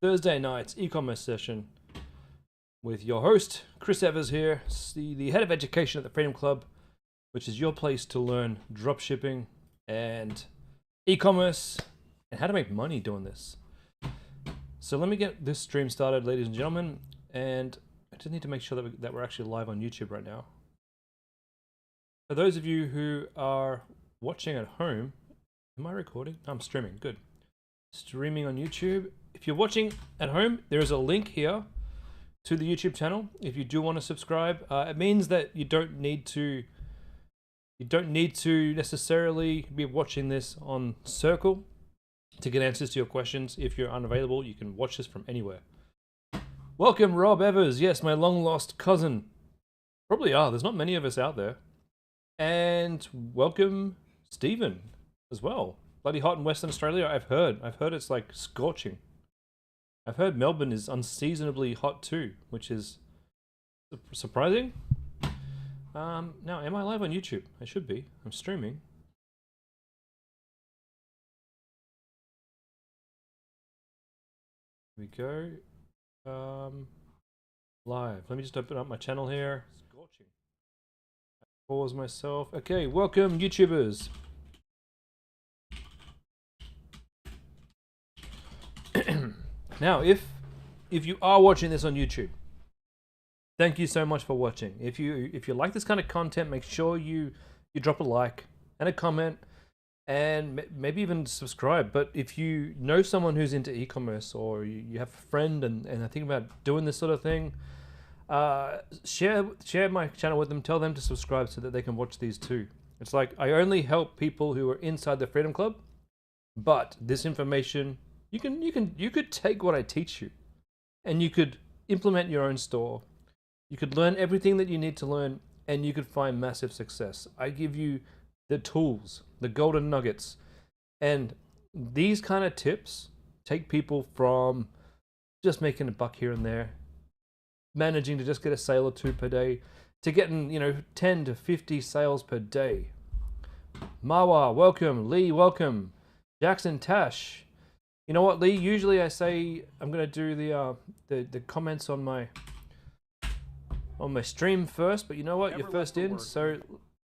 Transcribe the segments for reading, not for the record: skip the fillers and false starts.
Thursday night's e-commerce session with your host, Chris Evers here, the head of education at the Freedom Club, which is your place to learn dropshipping and e-commerce and how to make money doing this. So let me get this stream started, ladies and gentlemen, and I just need to make sure that we're actually live on YouTube right now. For those of you who are watching at home, am I recording? I'm streaming, good. Streaming on YouTube. If you're watching at home, there is a link here to the YouTube channel. If you do want to subscribe, it means that you don't need to necessarily be watching this on Circle to get answers to your questions. If you're unavailable, you can watch this from anywhere. Welcome, Rob Evers. Yes, my long lost cousin. Probably are. There's not many of us out there. And welcome, Stephen, as well. Bloody hot in Western Australia. I've heard it's like scorching. I've heard Melbourne is unseasonably hot too, which is surprising. Now, am I live on YouTube? I should be. I'm streaming. Here we go. Live. Let me just open up my channel here. Scorching. Pause myself. Okay, welcome, YouTubers. Now, if you are watching this on YouTube, thank you so much for watching. If you like this kind of content, make sure you drop a like and a comment and maybe even subscribe. But if you know someone who's into e-commerce, or you have a friend and are thinking about doing this sort of thing, share my channel with them. Tell them to subscribe so that they can watch these too. It's like I only help people who are inside the Freedom Club, but this information, you could take what I teach you and you could implement your own store. You could learn everything that you need to learn and you could find massive success. I give you the tools, the golden nuggets, and these kind of tips take people from just making a buck here and there, managing to just get a sale or two per day, to getting 10 to 50 sales per day. Mawa, welcome. Lee, welcome. Jackson Tash. You know what, Lee? Usually I say I'm gonna do the comments on my stream first, but you know what? You're first in, so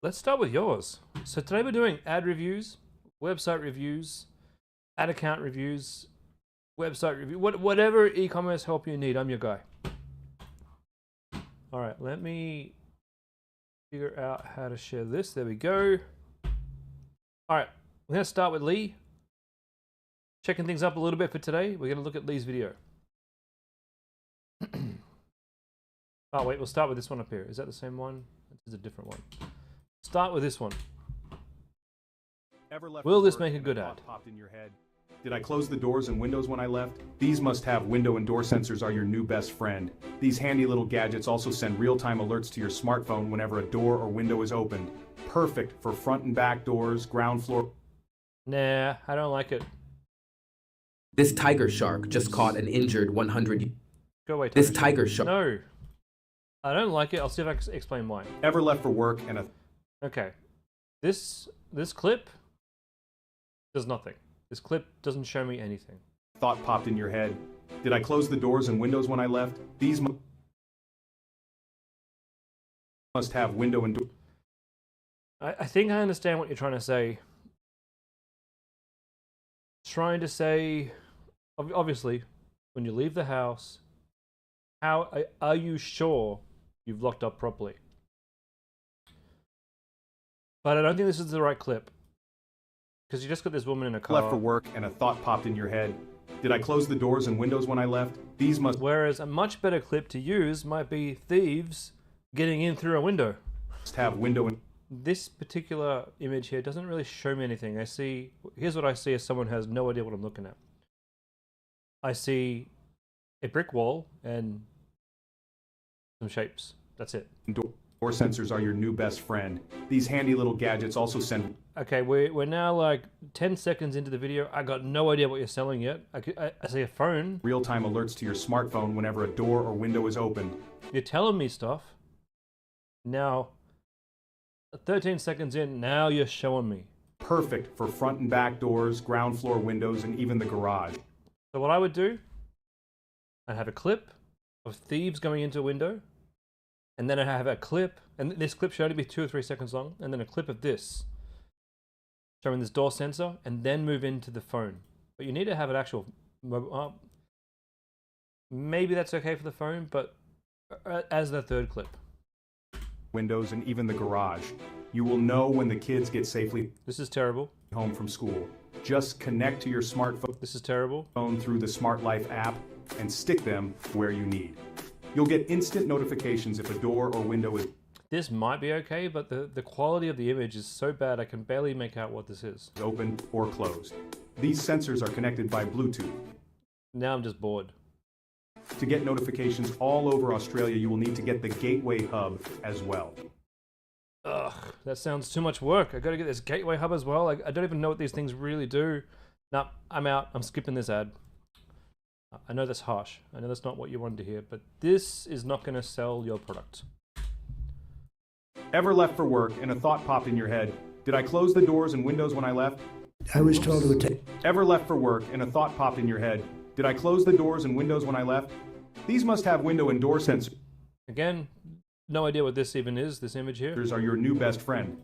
let's start with yours. So today we're doing ad reviews, website reviews, ad account reviews, website review, whatever e-commerce help you need. I'm your guy. All right, let me figure out how to share this. There we go. All right, we're gonna start with Lee. Checking things up a little bit for today. We're going to look at Lee's video. Oh wait, we'll start with this one up here. Is that the same one? This is a different one. Start with this one. Will this make a good ad? Popped in your head. Did I close the doors and windows when I left? These must-have window and door sensors are your new best friend. These handy little gadgets also send real-time alerts to your smartphone whenever a door or window is opened. Perfect for front and back doors, ground floor. Nah, I don't like it. This tiger shark just caught an injured 100. Go away, This tiger shark. No, I don't like it. I'll see if I can explain why. Ever left for work and a... Okay, this clip does nothing. This clip doesn't show me anything. Thought popped in your head. Did I close the doors and windows when I left? These must have window and door. I think I understand what you're trying to say. Trying to say, obviously, when you leave the house, how are you sure you've locked up properly? But I don't think this is the right clip, because you just got this woman in a car. Left for work and a thought popped in your head. Did I close the doors and windows when I left? These must... Whereas a much better clip to use might be thieves getting in through a window. Must have window and... This particular image here doesn't really show me anything. Here's what I see as someone who has no idea what I'm looking at. I see a brick wall and some shapes. That's it. Door sensors are your new best friend. These handy little gadgets also send... Okay, we're now like 10 seconds into the video. I got no idea what you're selling yet. I see a phone. Real-time alerts to your smartphone whenever a door or window is opened. You're telling me stuff. Now, 13 seconds in, now you're showing me. Perfect for front and back doors, ground floor windows, and even the garage. So what I would do I have a clip of thieves going into a window, and then I have a clip, and this clip should only be 2 or 3 seconds long, and then a clip of this showing this door sensor, and then move into the phone. But you need to have an actual mobile. Maybe that's okay for the phone, but as the third clip. Windows, and even the garage. You will know when the kids get safely This is terrible. home from school. Just connect to your smartphone This is terrible. through the Smart Life app and stick them where you need. You'll get instant notifications if a door or window is This might be okay, but the quality of the image is so bad I can barely make out what this is. open or closed. These sensors are connected by Bluetooth. Now I'm just bored. To get notifications all over Australia, you will need to get the Gateway Hub as well. Ugh, that sounds too much work. I gotta get this Gateway Hub as well. I don't even know what these things really do. Nah, I'm out. I'm skipping this ad. I know that's harsh. I know that's not what you wanted to hear, but this is not gonna sell your product. Ever left for work and a thought popped in your head? Did I close the doors and windows when I left? I was told it would take. Ever left for work and a thought popped in your head? Did I close the doors and windows when I left? These must have window and door sensors. Again, no idea what this even is, this image here. Are your new best friend.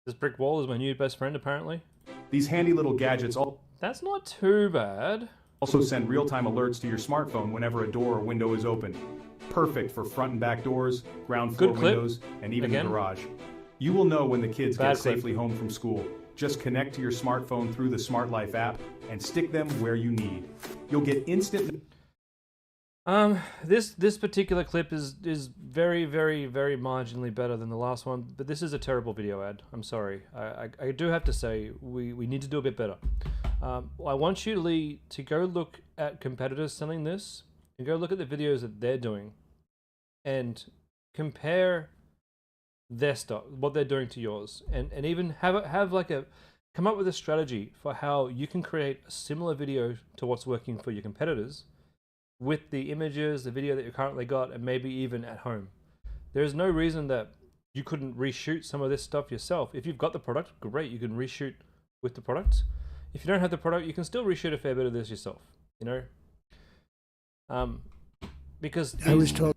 This brick wall is my new best friend, apparently. These handy little gadgets That's not too bad. also send real-time alerts to your smartphone whenever a door or window is open. Perfect for front and back doors, ground floor Good clip. windows, and even Again. the garage. You will know when the kids Bad get clip. safely home from school. Just connect to your smartphone through the Smart Life app and stick them where you need. You'll get instant. This particular clip is very, very, very marginally better than the last one, but this is a terrible video ad. I'm sorry. I do have to say we need to do a bit better. I want you, Lee, to go look at competitors selling this and go look at the videos that they're doing and compare their stuff, what they're doing to yours, and even come up with a strategy for how you can create a similar video to what's working for your competitors with the images, the video that you currently got, and maybe even at home. There's no reason that you couldn't reshoot some of this stuff yourself. If you've got the product, great, you can reshoot with the product. If you don't have the product, you can still reshoot a fair bit of this yourself, you know? Because I was told.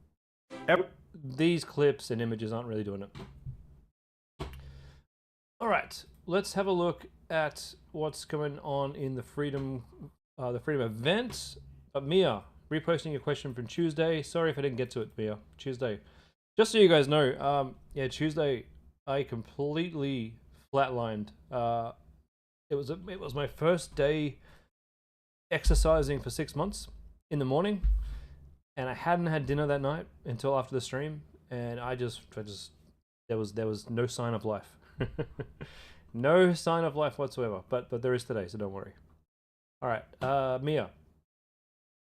these clips and images aren't really doing it. All right, let's have a look at what's going on in the Freedom event. Mia, reposting your question from Tuesday. Sorry if I didn't get to it, Mia. Tuesday. Just so you guys know, yeah, Tuesday I completely flatlined. It was my first day exercising for 6 months in the morning, and I hadn't had dinner that night until after the stream, and I just there was no sign of life. No sign of life whatsoever, but there is today, so don't worry. All right, Mia.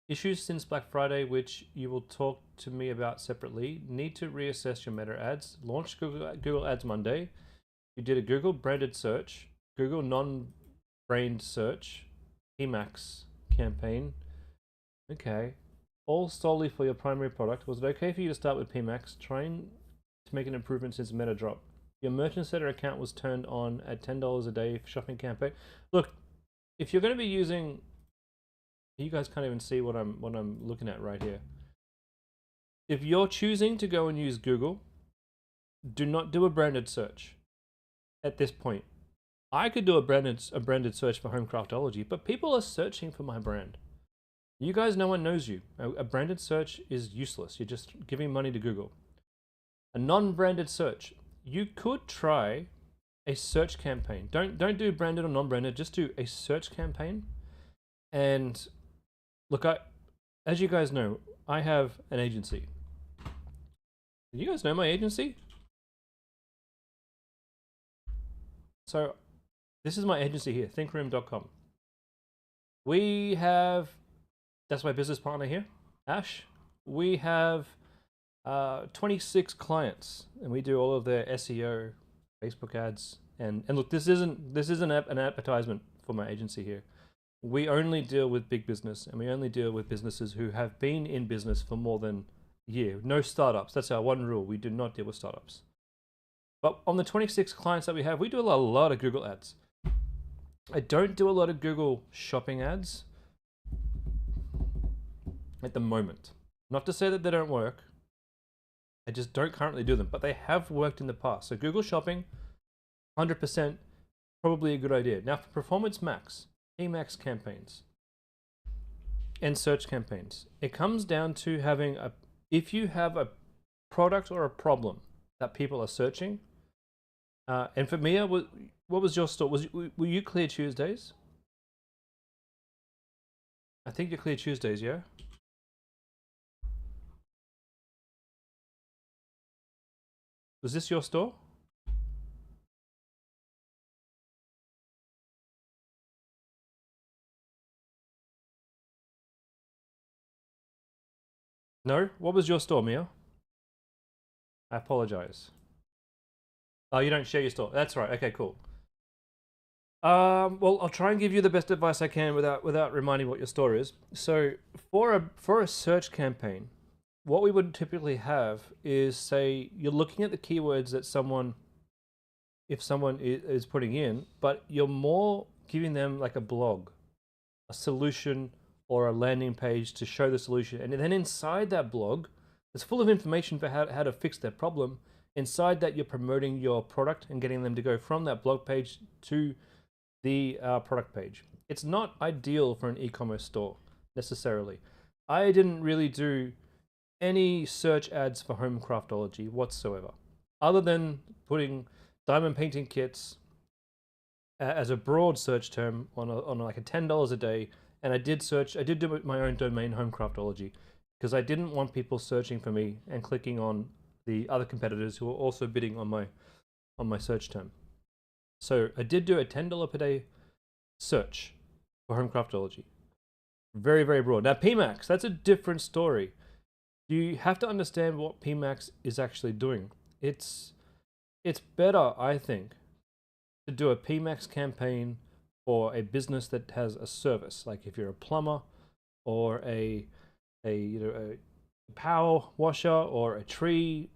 Issues since Black Friday, which you will talk to me about separately. Need to reassess your meta ads. Launched Google Ads Monday. You did a Google branded search, Google non-brained search, Emacs campaign. Okay. All solely for your primary product. Was it okay for you to start with PMAX, trying to make an improvement since Meta drop? Your Merchant Center account was turned on at $10 a day for shopping campaign. Look, if you're going to be using, you guys can't even see what I'm looking at right here. If you're choosing to go and use Google, do not do a branded search at this point. I could do a branded search for home craftology, but people are searching for my brand. You guys, no one knows you. A branded search is useless. You're just giving money to Google. A non-branded search, you could try a search campaign. Don't do branded or non-branded. Just do a search campaign. And look, as you guys know, I have an agency. Do you guys know my agency? So this is my agency here, thinkroom.com. We have, that's my business partner here, Ash. We have 26 clients, and we do all of their SEO, Facebook ads, and look, this isn't an advertisement for my agency here. We only deal with big business, and we only deal with businesses who have been in business for more than a year. No startups. That's our one rule. We do not deal with startups. But on the 26 clients that we have, we do a lot of Google ads. I don't do a lot of Google shopping ads. at the moment. Not to say that they don't work. I just don't currently do them, but they have worked in the past. So Google Shopping, 100% probably a good idea. Now for Performance Max, PMax campaigns, and search campaigns, it comes down to having if you have a product or a problem that people are searching, and for Mia, what was your store? Were you Clear Tuesdays? I think you're Clear Tuesdays, yeah? Was this your store? No? What was your store, Mia? I apologize. Oh, you don't share your store. That's right. Okay, cool. Well, I'll try and give you the best advice I can without reminding what your store is. So for a search campaign, what we would typically have is, say you're looking at the keywords that if someone is putting in, but you're more giving them like a blog, a solution, or a landing page to show the solution. And then inside that blog, it's full of information for how to fix their problem. Inside that, you're promoting your product and getting them to go from that blog page to the product page. It's not ideal for an e-commerce store necessarily. I didn't really do any search ads for home craftology whatsoever, other than putting diamond painting kits as a broad search term on like a $10 a day. And I did do my own domain, home craftology, because I didn't want people searching for me and clicking on the other competitors who were also bidding on my search term. So I did do a $10 per day search for home craftology. Very, very broad. Now PMax, that's a different story. You have to understand what PMax is actually doing. It's better, I think, to do a PMax campaign for a business that has a service, like if you're a plumber or a power washer or a tree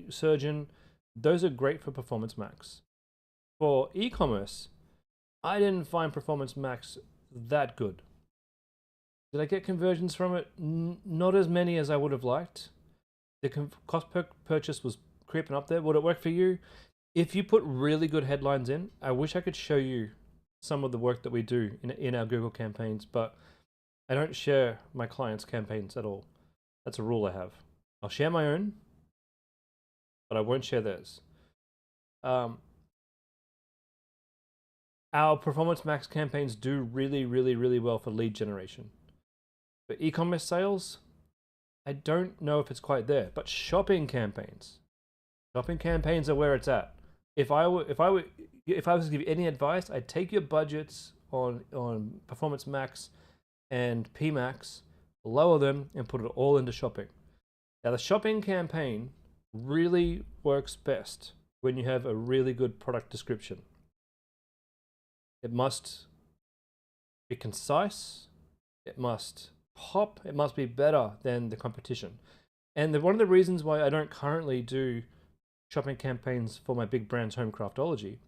surgeon. Those are great for Performance Max. For e-commerce, I didn't find Performance Max that good. Did I get conversions from it? Not as many as I would have liked. The cost per purchase was creeping up there. Would it work for you? If you put really good headlines in, I wish I could show you some of the work that we do in our Google campaigns, but I don't share my clients' campaigns at all. That's a rule I have. I'll share my own, but I won't share theirs. Our Performance Max campaigns do really, really, really well for lead generation. For e-commerce sales, I don't know if it's quite there, but shopping campaigns are where it's at. If I was to give you any advice, I'd take your budgets on Performance Max and PMax, lower them, and put it all into shopping. Now, the shopping campaign really works best when you have a really good product description. It must be concise. It must pop. It must be better than the competition. And one of the reasons why I don't currently do shopping campaigns for my big brands, Home Craftology,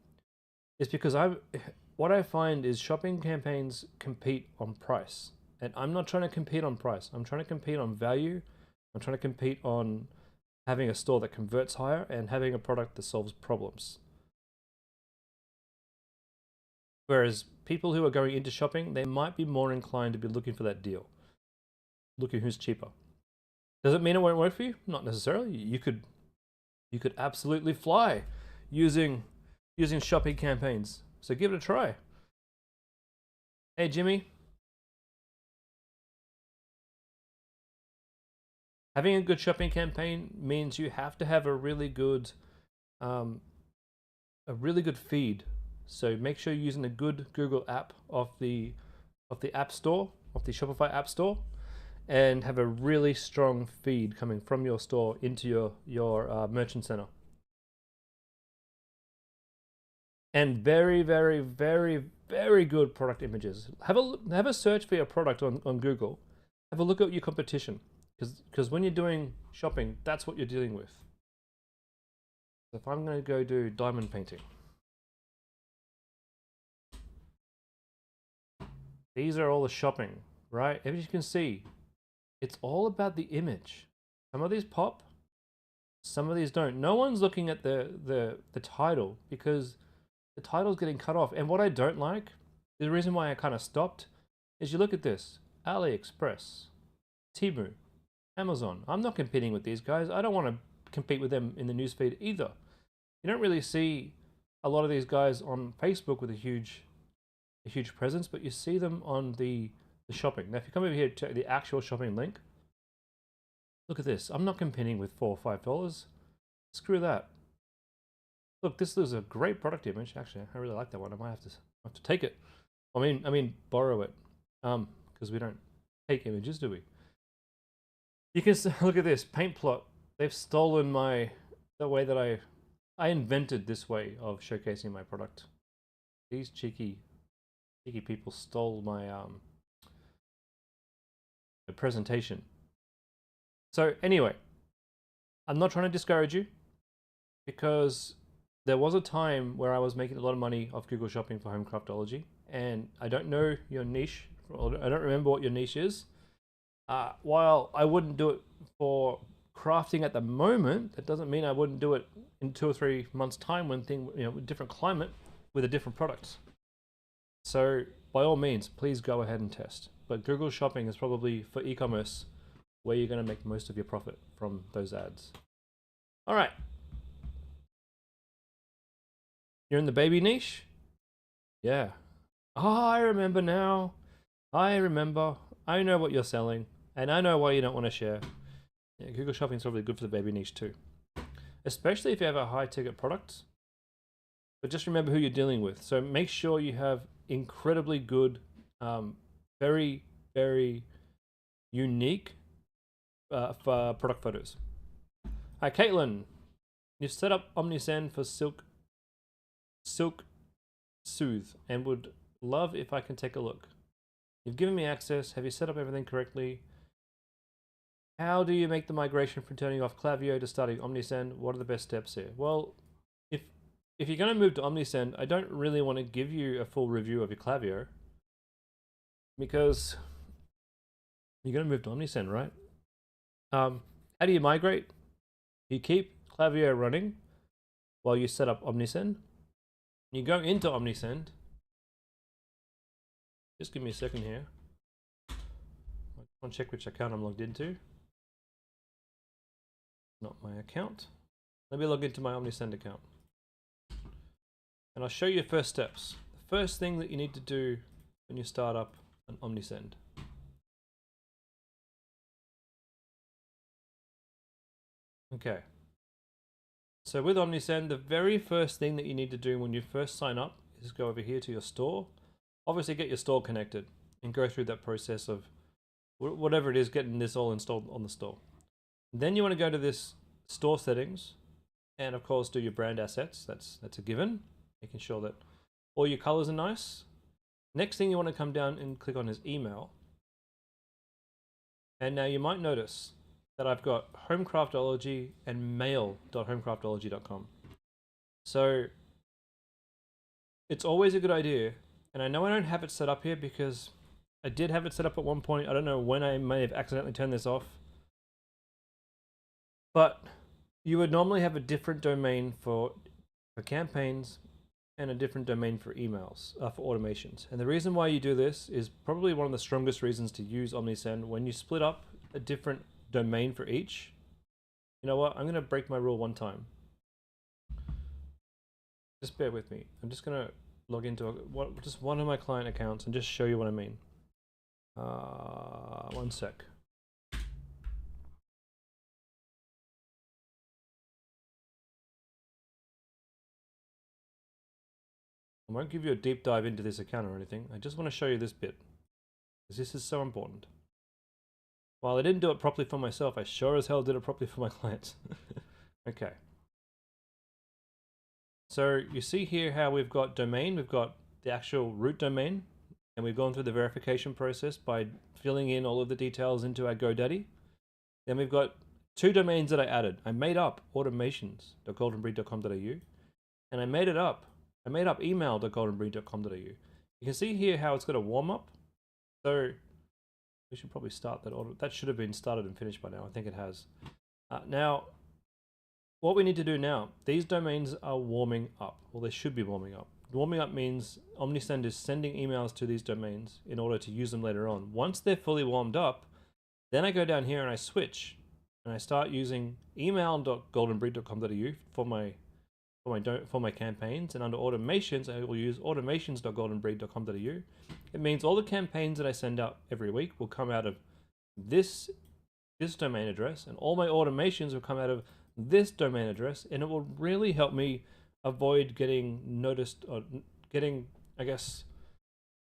is because what I find is shopping campaigns compete on price. And I'm not trying to compete on price. I'm trying to compete on value. I'm trying to compete on having a store that converts higher and having a product that solves problems. Whereas people who are going into shopping, they might be more inclined to be looking for that deal, looking who's cheaper. Does it mean it won't work for you? Not necessarily. You could absolutely fly using shopping campaigns. So give it a try. Hey, Jimmy. Having a good shopping campaign means you have to have a really good feed. So make sure you're using a good Google app of the App Store, of the Shopify App Store, and have a really strong feed coming from your store into your merchant center. And very, very, very, very good product images. Have a search for your product on Google. Have a look at your competition, because when you're doing shopping, that's what you're dealing with. So if I'm going to go do diamond painting, these are all the shopping, right? As you can see, it's all about the image. Some of these pop, some of these don't. No one's looking at the title because the title's getting cut off. And what I don't like, the reason why I kind of stopped, is you look at this. AliExpress, Temu, Amazon. I'm not competing with these guys. I don't want to compete with them in the newsfeed either. You don't really see a lot of these guys on Facebook with a huge presence, but you see them on the shopping. Now, if you come over here to the actual shopping link, look at this. I'm not competing with $4 or $5. Screw that. Look, this is a great product image. Actually, I really like that one. I might have to take it. I mean, borrow it. Because we don't take images, do we? You can look at this paint plot. They've stolen the way that I invented this way of showcasing my product. These cheeky people stole my presentation. So anyway, I'm not trying to discourage you, because there was a time where I was making a lot of money off Google Shopping for home craftology, and I don't know your niche. I don't remember what your niche is. While I wouldn't do it for crafting at the moment, that doesn't mean I wouldn't do it in 2 or 3 months' time when different climate with a different product. So by all means, please go ahead and test. But Google Shopping is probably for e-commerce where you're going to make most of your profit from those ads. All right. You're in the baby niche? Yeah. Oh, I remember now. I remember. I know what you're selling, and I know why you don't want to share. Yeah, Google Shopping is probably good for the baby niche too, especially if you have a high-ticket product. But just remember who you're dealing with. So make sure you have incredibly good, very, very unique for product photos. Hi, Caitlin. You've set up OmniSend for Silk Soothe and would love if I can take a look. You've given me access. Have you set up everything correctly? How do you make the migration from turning off Klaviyo to starting OmniSend? What are the best steps here? Well, if you're going to move to OmniSend, I don't really want to give you a full review of your Klaviyo, because you're going to move to OmniSend, right? How do you migrate? You keep Klaviyo running while you set up OmniSend. You go into OmniSend. Just give me a second here. I want to check which account I'm logged into. Not my account. Let me log into my OmniSend account. And I'll show you first steps. The first thing that you need to do when you start up an OmniSend. Okay. So with OmniSend, the very first thing that you need to do when you first sign up is go over here to your store. Obviously get your store connected and go through that process of whatever it is, getting this all installed on the store. Then you want to go to this store settings and of course do your brand assets. That's a given, making sure that all your colors are nice. Next thing you want to come down and click on is email. And now you might notice that I've got homecraftology and mail.homecraftology.com. So it's always a good idea, and I know I don't have it set up here because I did have it set up at one point. I don't know when I may have accidentally turned this off. But you would normally have a different domain for campaigns and a different domain for emails, for automations. And the reason why you do this is probably one of the strongest reasons to use OmniSend. When you split up a different domain for each, you know what? I'm going to break my rule one time. Just bear with me. I'm just going to log into just one of my client accounts and just show you what I mean. One sec. I won't give you a deep dive into this account or anything. I just want to show you this bit, because this is so important. While I didn't do it properly for myself, I sure as hell did it properly for my clients. Okay. So you see here how we've got domain, we've got the actual root domain, and we've gone through the verification process by filling in all of the details into our GoDaddy. Then we've got 2 domains that I added. I made up automations.goldenbreed.com.au, and I made up email.goldenbreed.com.au. You can see here how it's got a warm up. So We should probably start that order. That should have been started and finished by now. I think it has. Now, what we need to do now, these domains are warming up. Well, they should be warming up. Warming up means Omnisend is sending emails to these domains in order to use them later on. Once they're fully warmed up, then I go down here and I switch and I start using email.goldenbreed.com.au for my campaigns, and under automations I will use automations.goldenbreed.com.au. It means all the campaigns that I send out every week will come out of this domain address, and all my automations will come out of this domain address, and it will really help me avoid getting noticed or getting, I guess,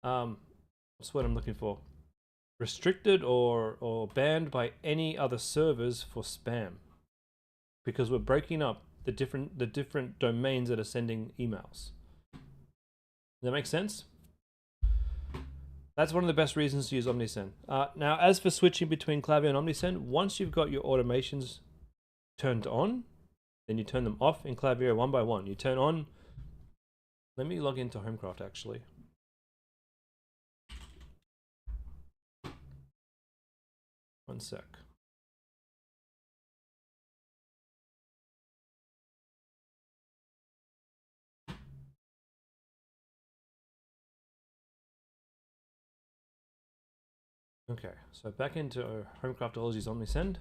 what's what I'm looking for? Restricted or banned by any other servers for spam, because we're breaking up the different domains that are sending emails. Does that make sense? That's one of the best reasons to use Omnisend. Now, as for switching between Klaviyo and Omnisend, once you've got your automations turned on, then you turn them off in Klaviyo one by one. You turn on, let me log into Homecraft actually. One sec. Okay, so back into Homecraftology's Omnisend.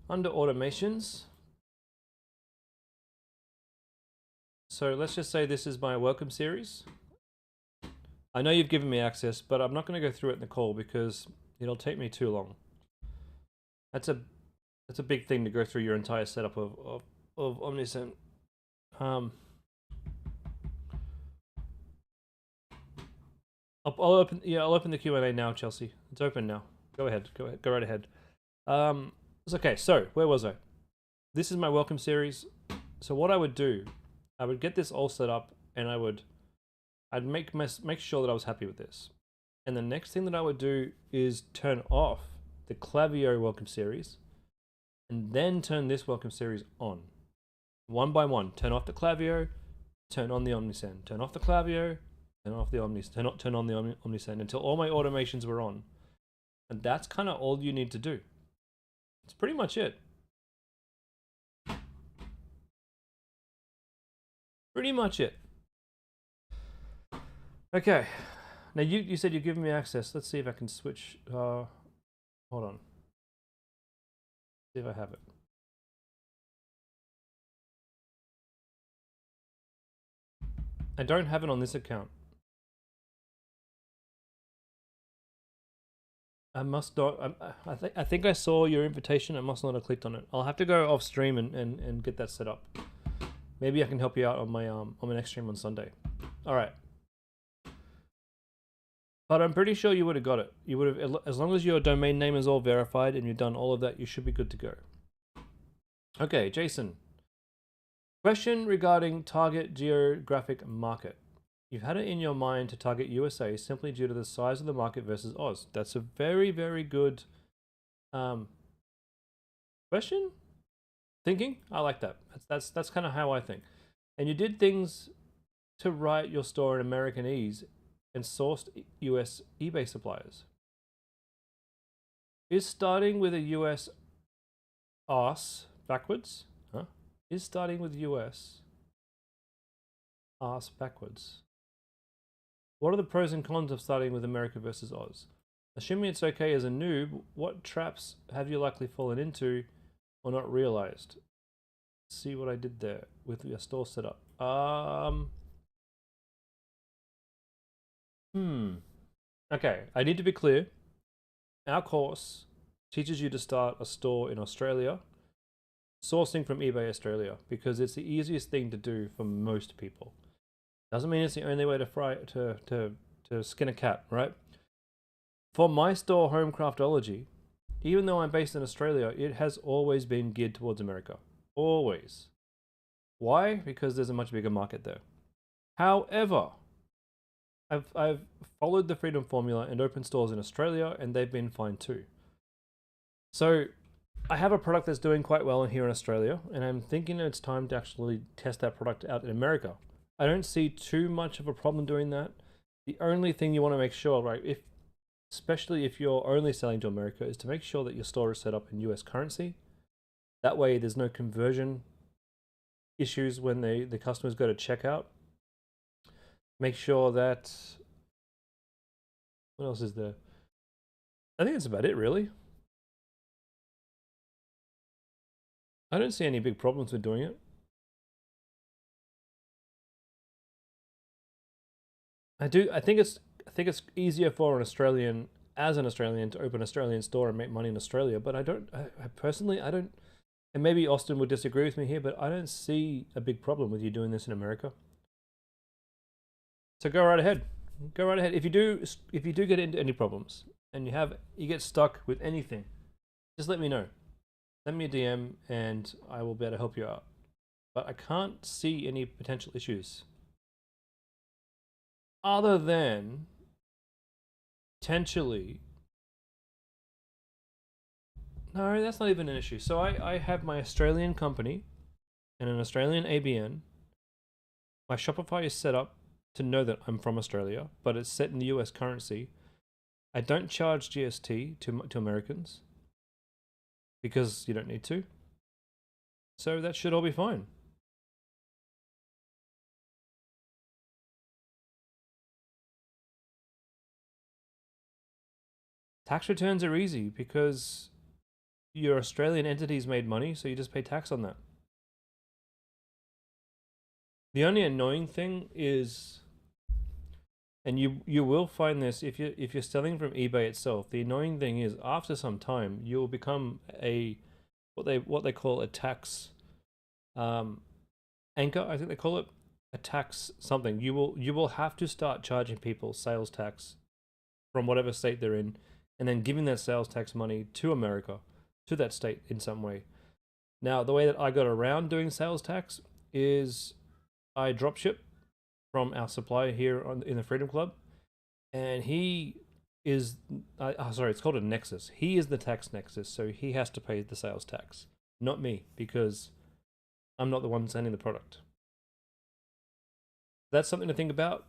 Under automations. So let's just say this is my welcome series. I know you've given me access, but I'm not going to go through it in the call because it'll take me too long. That's a big thing to go through your entire setup of Omnisend. I'll open the Q&A now, Chelsea. It's open now. Go ahead. Go right ahead. It's okay. So where was I? This is my welcome series. So what I would do, I would get this all set up, and I'd make sure that I was happy with this. And the next thing that I would do is turn off the Klaviyo welcome series, and then turn this welcome series on, one by one. Turn off the Klaviyo, turn on the Omnisend. Turn off the Klaviyo, turn off the turn on the Omnisend until all my automations were on. And that's kind of all you need to do. It's pretty much it. Pretty much it. Okay. Now you said you're giving me access. Let's see if I can switch. Hold on. See if I have it. I don't have it on this account. I must not. I think I saw your invitation. I must not have clicked on it. I'll have to go off stream and get that set up. Maybe I can help you out on my next stream on Sunday. All right. But I'm pretty sure you would have got it. You would have, as long as your domain name is all verified and you've done all of that, you should be good to go. Okay, Jason. Question regarding target geographic market. You've had it in your mind to target USA simply due to the size of the market versus Oz. That's a very, very good question. Thinking. I like that. That's kind of how I think. And you did things to write your store in Americanese and sourced US eBay suppliers. Is starting with a US arse backwards? Huh? Is starting with US arse backwards? What are the pros and cons of starting with America versus Oz? Assuming it's okay as a noob, what traps have you likely fallen into or not realized? See what I did there with your store setup. Okay, I need to be clear. Our course teaches you to start a store in Australia, sourcing from eBay Australia, because it's the easiest thing to do for most people. Doesn't mean it's the only way to skin a cat, right? For my store, Homecraftology, even though I'm based in Australia, it has always been geared towards America. Always. Why? Because there's a much bigger market there. However, I've followed the Freedom Formula and opened stores in Australia, and they've been fine too. So I have a product that's doing quite well here in Australia, and I'm thinking it's time to actually test that product out in America. I don't see too much of a problem doing that. The only thing you want to make sure, right, especially if you're only selling to America, is to make sure that your store is set up in US currency. That way there's no conversion issues when the customers go to checkout. Make sure that, what else is there? I think that's about it, really. I don't see any big problems with doing it. I think it's easier for an Australian, as an Australian, to open an Australian store and make money in Australia. But I personally, I don't, and maybe Austin would disagree with me here, but I don't see a big problem with you doing this in America. So go right ahead. Go right ahead. If you do get into any problems and you get stuck with anything, just let me know. Send me a DM and I will be able to help you out. But I can't see any potential issues. Other than potentially, no, that's not even an issue. So I have my Australian company and an Australian ABN. My Shopify is set up to know that I'm from Australia, but it's set in the US currency. I don't charge GST to Americans because you don't need to. So that should all be fine. Tax returns are easy because your Australian entity's made money, so you just pay tax on that. The only annoying thing is, and you will find this if you're selling from eBay itself, the annoying thing is after some time you'll become what they call a tax anchor, I think they call it, a tax something. You will have to start charging people sales tax from whatever state they're in, and then giving that sales tax money to America, to that state in some way. Now, the way that I got around doing sales tax is I dropship from our supplier here in the Freedom Club, and he is, sorry, it's called a nexus. He is the tax nexus, so he has to pay the sales tax, not me, because I'm not the one sending the product. That's something to think about.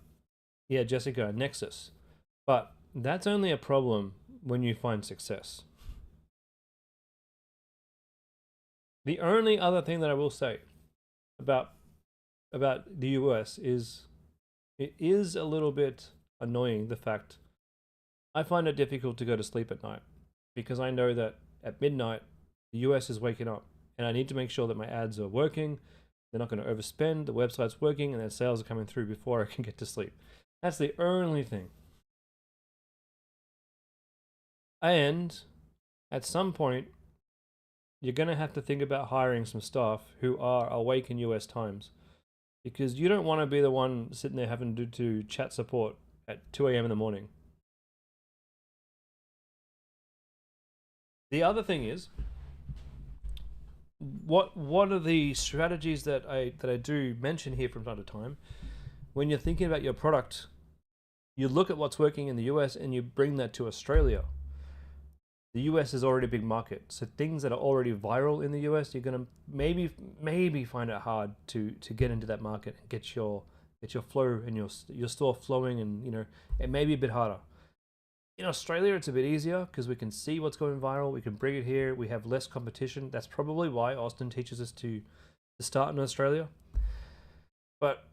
Yeah, Jessica, nexus. But that's only a problem when you find success. The only other thing that I will say about the US is it is a little bit annoying, the fact I find it difficult to go to sleep at night because I know that at midnight the US is waking up and I need to make sure that my ads are working, they're not going to overspend, the website's working, and that sales are coming through before I can get to sleep. That's the only thing. And at some point, you're going to have to think about hiring some staff who are awake in US times, because you don't want to be the one sitting there having to do chat support at 2 a.m. in the morning. The other thing is, what are the strategies that I do mention here from time to time? When you're thinking about your product, you look at what's working in the US and you bring that to Australia. The US is already a big market, so things that are already viral in the US, you're gonna maybe find it hard to get into that market and get your flow and your store flowing, and you know it may be a bit harder. In Australia, it's a bit easier because we can see what's going viral. We can bring it here. We have less competition. That's probably why Austin teaches us to start in Australia. But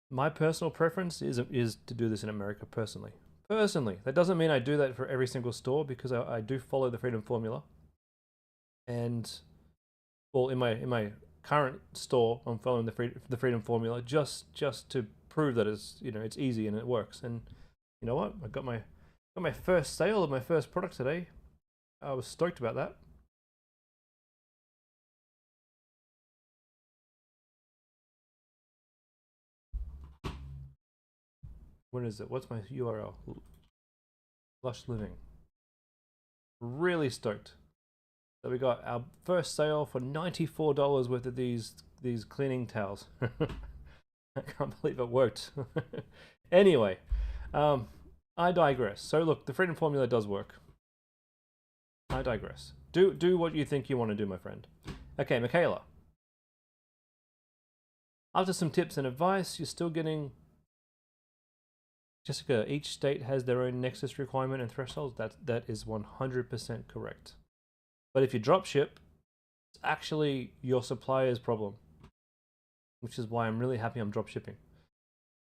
my personal preference is to do this in America personally. That doesn't mean I do that for every single store, because I do follow the Freedom Formula. And well, in my current store, I'm following the Freedom Formula just to prove that it's easy and it works. And you know what? I got my first sale of my first product today. I was stoked about that. What is it? What's my URL? Lush Living. Really stoked that we got our first sale for $94 worth of these cleaning towels. I can't believe it worked. Anyway, I digress. So look, the Freedom Formula does work. I digress. Do what you think you want to do, my friend. Okay, Michaela. After some tips and advice, you're still getting Jessica, each state has their own nexus requirement and thresholds. That is 100% correct. But if you drop ship, it's actually your supplier's problem, which is why I'm really happy I'm drop shipping.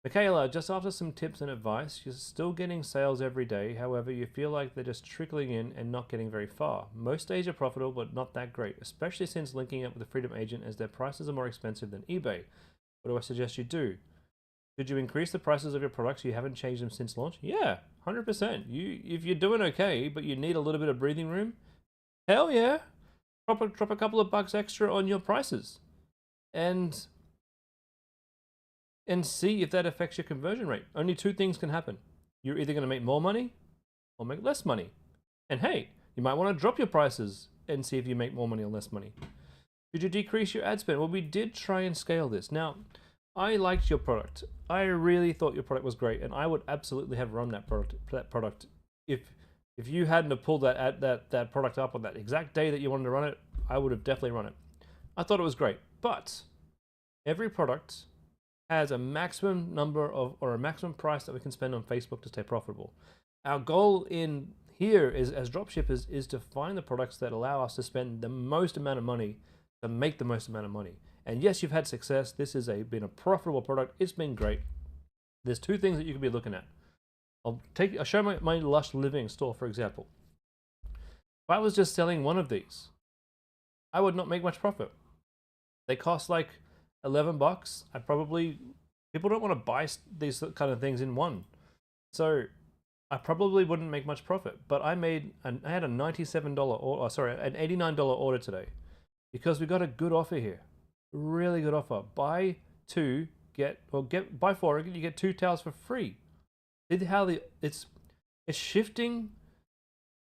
Michaela, just after some tips and advice, you're still getting sales every day. However, you feel like they're just trickling in and not getting very far. Most days are profitable, but not that great, especially since linking up with the Freedom Agent as their prices are more expensive than eBay. What do I suggest you do? Should you increase the prices of your products? You haven't changed them since launch? Yeah, 100%. If you're doing okay, but you need a little bit of breathing room, hell yeah. Drop a couple of bucks extra on your prices. And see if that affects your conversion rate. Only two things can happen. You're either going to make more money or make less money. And hey, you might want to drop your prices and see if you make more money or less money. Should you decrease your ad spend? Well, we did try and scale this. Now, I liked your product. I really thought your product was great, and I would absolutely have run that product. If you hadn't have pulled that product up on that exact day that you wanted to run it, I would have definitely run it. I thought it was great, but every product has a maximum number of, or a maximum price that we can spend on Facebook to stay profitable. Our goal in here is, as dropshippers, is to find the products that allow us to spend the most amount of money to make the most amount of money. And yes, you've had success. This has been a profitable product. It's been great. There's two things that you could be looking at. I'll show my Lush Living store, for example. If I was just selling one of these, I would not make much profit. They cost like $11. People don't want to buy these kind of things in one, so I probably wouldn't make much profit. But I had a $97 or sorry, an $89 order today because we got a good offer here, really good offer. Buy four, you get 2 towels for free. See how it's shifting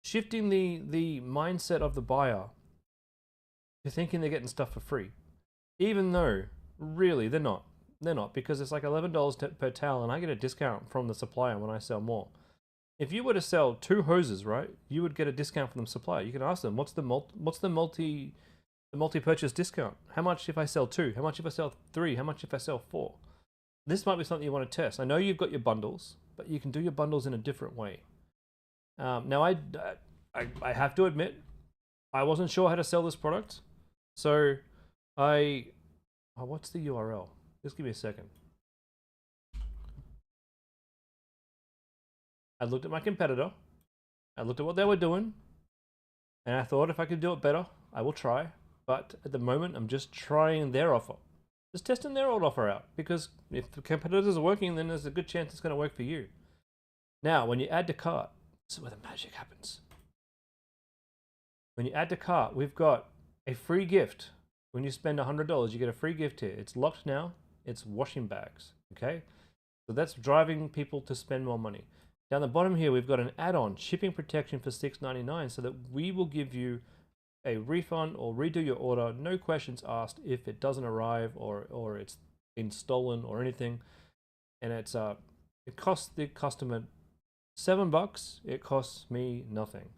the mindset of the buyer to thinking they're getting stuff for free, even though really they're not. They're not, because it's like $11 per towel, and I get a discount from the supplier when I sell more. If you were to sell 2 hoses, right, you would get a discount from the supplier. You can ask them, what's the multi-purchase discount? How much if I sell 2? How much if I sell 3? How much if I sell 4? This might be something you want to test. I know you've got your bundles, but you can do your bundles in a different way. Now, I have to admit, I wasn't sure how to sell this product, so what's the URL? Just give me a second. I looked at my competitor, I looked at what they were doing, and I thought if I could do it better, I will try. But at the moment, I'm just trying their offer. Just testing their old offer out, because if the competitors are working, then there's a good chance it's going to work for you. Now, when you add to cart, this is where the magic happens. When you add to cart, we've got a free gift. When you spend $100, you get a free gift here. It's locked now. It's washing bags, okay? So that's driving people to spend more money. Down the bottom here, we've got an add-on, shipping protection for $6.99, so that we will give you a refund or redo your order, no questions asked, if it doesn't arrive or it's been stolen or anything. And it costs the customer $7. It costs me nothing.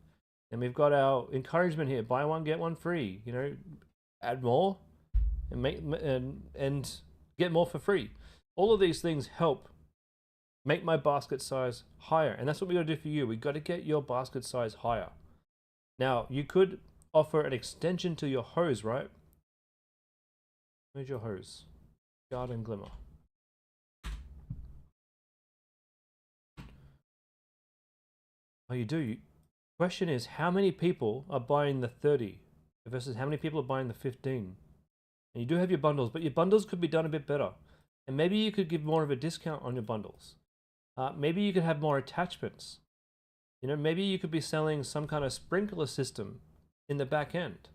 And we've got our encouragement here: buy one get one free. You know, add more and get more for free. All of these things help make my basket size higher, and that's what we got to do for you. We got to get your basket size higher. Now, you could offer an extension to your hose, right? Where's your hose? Garden Glimmer. Oh, you do. Question is, how many people are buying the 30 versus how many people are buying the 15? And you do have your bundles, but your bundles could be done a bit better. And maybe you could give more of a discount on your bundles. Maybe you could have more attachments. You know, maybe you could be selling some kind of sprinkler system in the back end.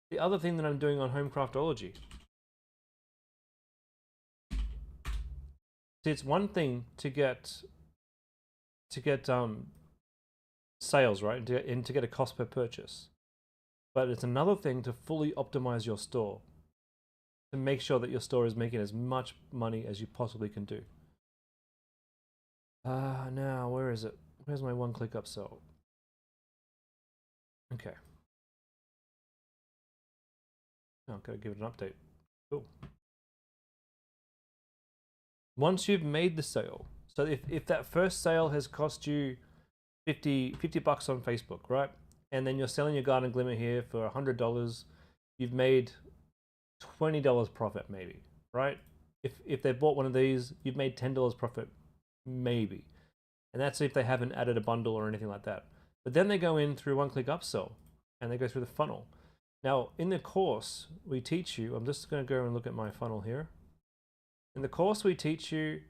The other thing that I'm doing on Homecraftology. See, it's one thing to get sales, right, and to get a cost per purchase, but it's another thing to fully optimize your store to make sure that your store is making as much money as you possibly can do. Now, where is it? Where's my one-click upsell? Okay. Oh, gotta give it an update. Cool. Once you've made the sale, So if that first sale has cost you 50 bucks on Facebook, right? And then you're selling your garden glimmer here for $100, you've made $20 profit maybe, right? If they bought one of these, you've made $10 profit maybe. And that's if they haven't added a bundle or anything like that. But then they go in through one-click upsell and they go through the funnel. Now, in the course, we teach you, I'm just going to go and look at my funnel here. In the course, we teach you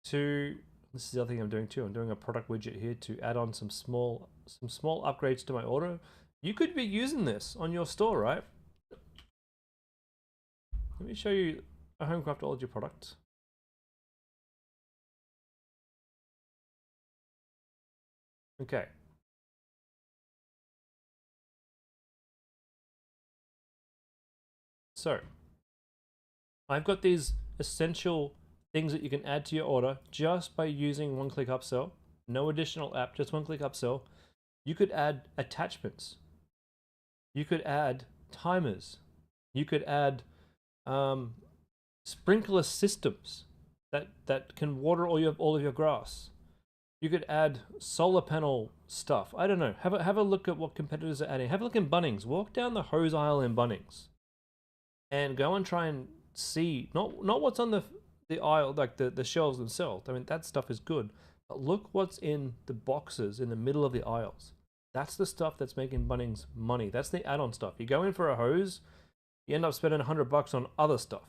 to, this is the other thing I'm doing too, I'm doing a product widget here to add on some small upgrades to my order. You could be using this on your store, right? Let me show you a home craftology product. Okay. So, I've got these essential things that you can add to your order just by using one-click upsell. No additional app, just one-click upsell. You could add attachments. You could add timers. You could add sprinkler systems that can water all of your grass. You could add solar panel stuff. I don't know. Have a look at what competitors are adding. Have a look in Bunnings. Walk down the hose aisle in Bunnings, and go and try and see not what's on the aisle, like the shelves themselves. I mean, that stuff is good, but look what's in the boxes in the middle of the aisles. That's the stuff that's making Bunnings money. That's the add-on stuff. You go in for a hose, you end up spending $100 on other stuff.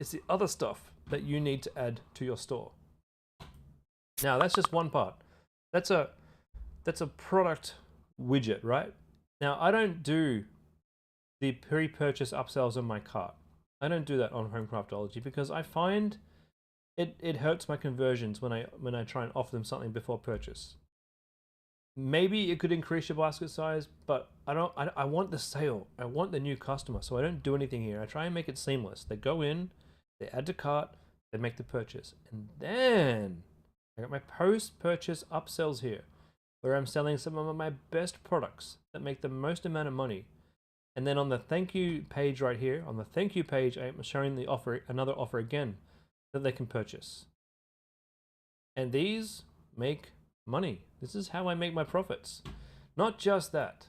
It's the other stuff that you need to add to your store. Now, that's just one part. That's a product widget, right? Now, I don't do the pre-purchase upsells on my cart. I don't do that on Home Craftology because I find it hurts my conversions when I try and offer them something before purchase. Maybe it could increase your basket size, but I want the sale. I want the new customer, so I don't do anything here. I try and make it seamless. They go in, they add to cart, they make the purchase, and then I got my post-purchase upsells here, where I'm selling some of my best products that make the most amount of money. And then on the thank you page right here, on the thank you page, I'm showing the offer, another offer again, that they can purchase. And these make money. This is how I make my profits. Not just that.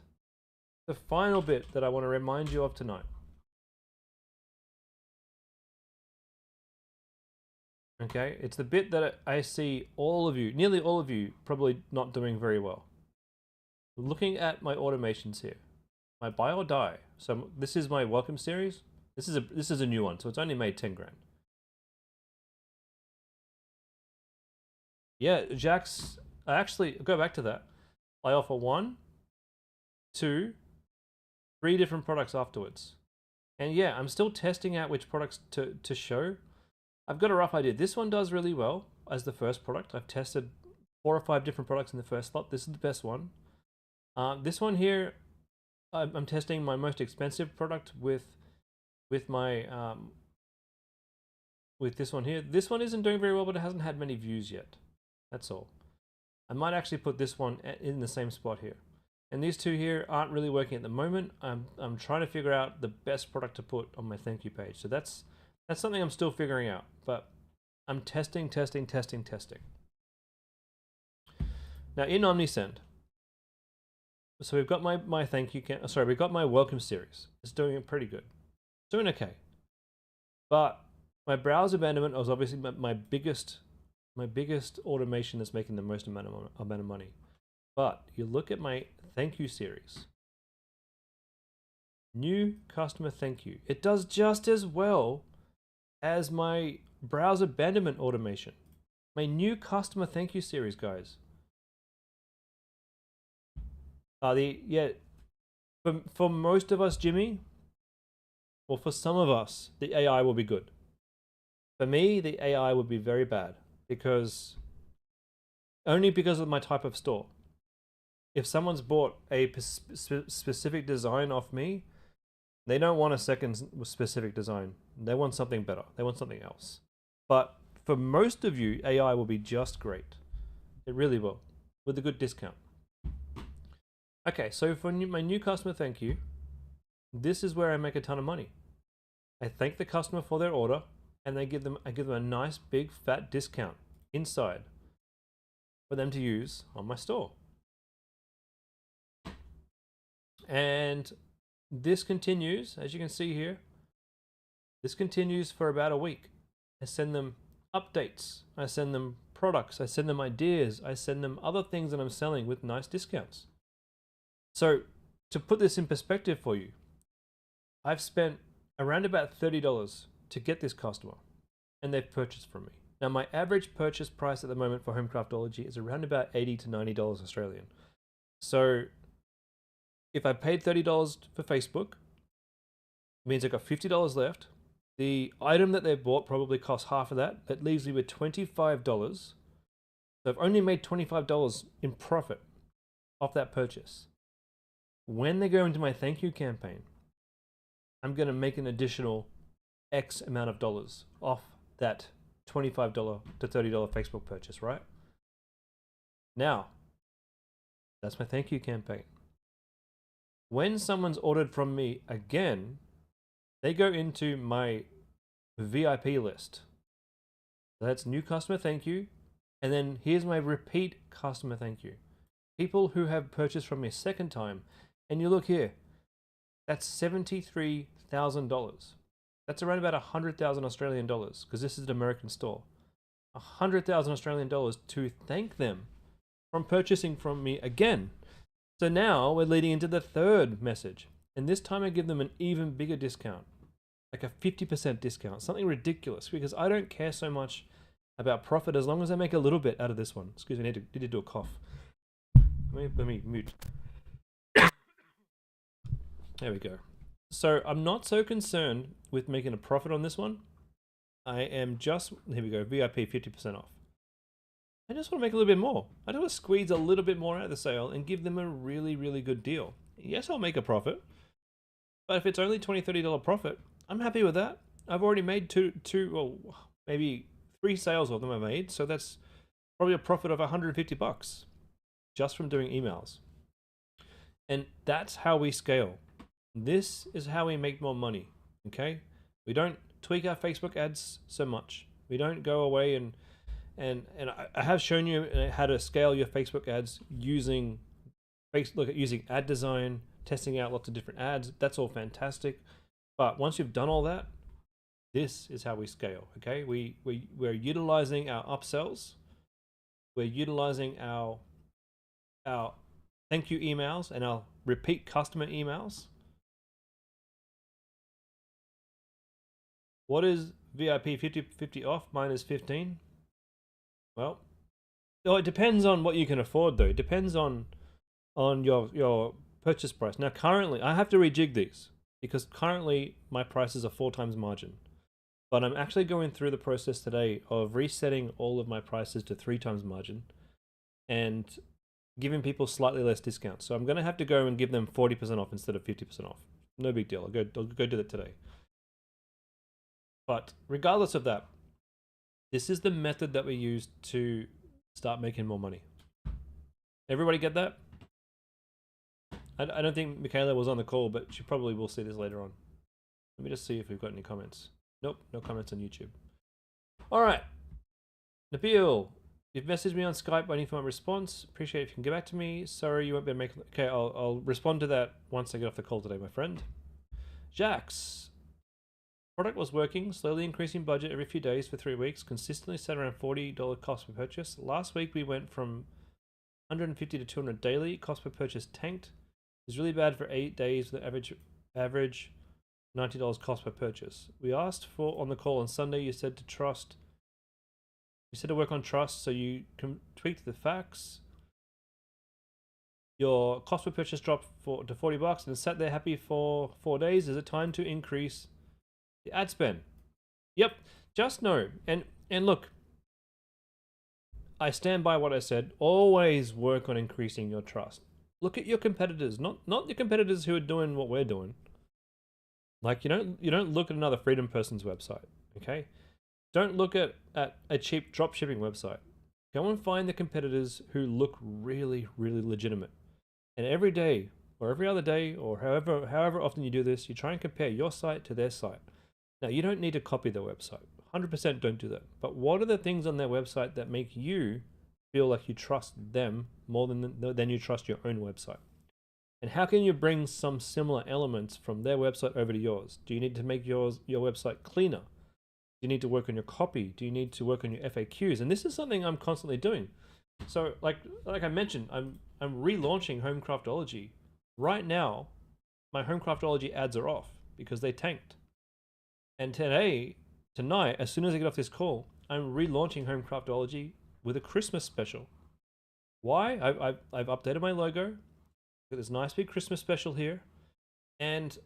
The final bit that I want to remind you of tonight. Okay, it's the bit that I see all of you, nearly all of you, probably not doing very well. Looking at my automations here, my buy or die. So this is my welcome series. This is a new one, so it's only made 10 grand. Yeah, Jack's. I actually go back to that. I offer 1, 2, 3 different products afterwards, and yeah, I'm still testing out which products to show. I've got a rough idea. This one does really well as the first product. I've tested 4 or 5 different products in the first slot. This is the best one. This one here, I'm testing my most expensive product with my with this one here. This one isn't doing very well, but it hasn't had many views yet. That's all. I might actually put this one in the same spot here. And these two here aren't really working at the moment. I'm trying to figure out the best product to put on my thank you page. So that's something I'm still figuring out, but I'm testing. Now in OmniSend, so we've got my thank you, we've got my welcome series. It's doing it pretty good. It's doing okay. But my browse abandonment was obviously my biggest automation that's making the most amount of money. But you look at my thank you series. New customer thank you. It does just as well as my browse abandonment automation. My new customer thank you series, guys. For most of us, Jimmy, or for some of us, the AI will be good. For me, the AI would be very bad because of my type of store. If someone's bought a specific design off me, they don't want a second specific design. They want something better. They want something else. But for most of you, AI will be just great. It really will, with a good discount. Okay, so for my new customer thank you, this is where I make a ton of money. I thank the customer for their order, and I give them a nice big fat discount inside for them to use on my store. And this continues, as you can see here, this continues for about a week. I send them updates, I send them products, I send them ideas, I send them other things that I'm selling with nice discounts. So to put this in perspective for you, I've spent around about $30 to get this customer, and they've purchased from me. Now my average purchase price at the moment for Homecraftology is around about $80 to $90 Australian. So if I paid $30 for Facebook, it means I got $50 left. The item that they bought probably cost half of that. That leaves me with $25. So I've only made $25 in profit off that purchase. When they go into my thank you campaign, I'm going to make an additional X amount of dollars off that $25 to $30 Facebook purchase, right? Now, that's my thank you campaign. When someone's ordered from me again, they go into my VIP list. So that's new customer thank you. And then here's my repeat customer thank you. People who have purchased from me a second time. And you look here, that's $73,000. That's around about 100,000 Australian dollars, because this is an American store. 100,000 Australian dollars to thank them from purchasing from me again. So now we're leading into the third message. And this time I give them an even bigger discount, like a 50% discount, something ridiculous, because I don't care so much about profit as long as I make a little bit out of this one. Excuse me, I need to do a cough. Let me mute. There we go. So I'm not so concerned with making a profit on this one. I am just, here we go, VIP 50% off. I just want to make a little bit more. I just want to squeeze a little bit more out of the sale and give them a really, really good deal. Yes, I'll make a profit, but if it's only $20, $30 profit, I'm happy with that. I've already made well, maybe 3 sales of them I made, so that's probably a profit of $150 just from doing emails. And that's how we scale. This is how we make more money, okay? We don't tweak our Facebook ads so much. We don't go away and I have shown you how to scale your Facebook ads using using ad design, testing out lots of different ads. That's all fantastic. But once you've done all that, this is how we scale, okay? We're utilizing our upsells. We're utilizing our thank you emails and our repeat customer emails. What is VIP 50 off minus 15? Well, it depends on what you can afford, though. It depends on your purchase price. Now, currently, I have to rejig these because currently my prices are 4 times margin. But I'm actually going through the process today of resetting all of my prices to 3 times margin and giving people slightly less discounts. So I'm going to have to go and give them 40% off instead of 50% off. No big deal. I'll go do that today. But regardless of that, this is the method that we use to start making more money. Everybody get that? I don't think Michaela was on the call, but she probably will see this later on. Let me just see if we've got any comments. Nope, no comments on YouTube. All right. Nabil, you've messaged me on Skype waiting for my response. Appreciate it if you can get back to me. Sorry you won't be able to make... Okay, I'll respond to that once I get off the call today, my friend. Jax. Product was working, slowly increasing budget every few days for 3 weeks, consistently set around $40 cost per purchase. Last week we went from $150 to $200 daily, cost per purchase tanked. It was really bad for 8 days with an average $90 cost per purchase. We asked for on the call on Sunday, you said to trust. You said to work on trust, so you tweaked the facts. Your cost per purchase dropped to $40 and sat there happy for 4 days. Is it time to increase the ad spend? Yep, just know. And look, I stand by what I said. Always work on increasing your trust. Look at your competitors, not the competitors who are doing what we're doing. Like you don't look at another freedom person's website, okay? Don't look at a cheap drop shipping website. Go and find the competitors who look really, really legitimate. And every day or every other day or however often you do this, you try and compare your site to their site. Now, you don't need to copy their website. 100% don't do that. But what are the things on their website that make you feel like you trust them more than you trust your own website? And how can you bring some similar elements from their website over to yours? Do you need to make your website cleaner? Do you need to work on your copy? Do you need to work on your FAQs? And this is something I'm constantly doing. So like I mentioned, I'm relaunching Homecraftology. Right now, my Homecraftology ads are off because they tanked. And tonight, as soon as I get off this call, I'm relaunching Homecraftology with a Christmas special. Why? I've updated my logo. Got this nice big Christmas special here. And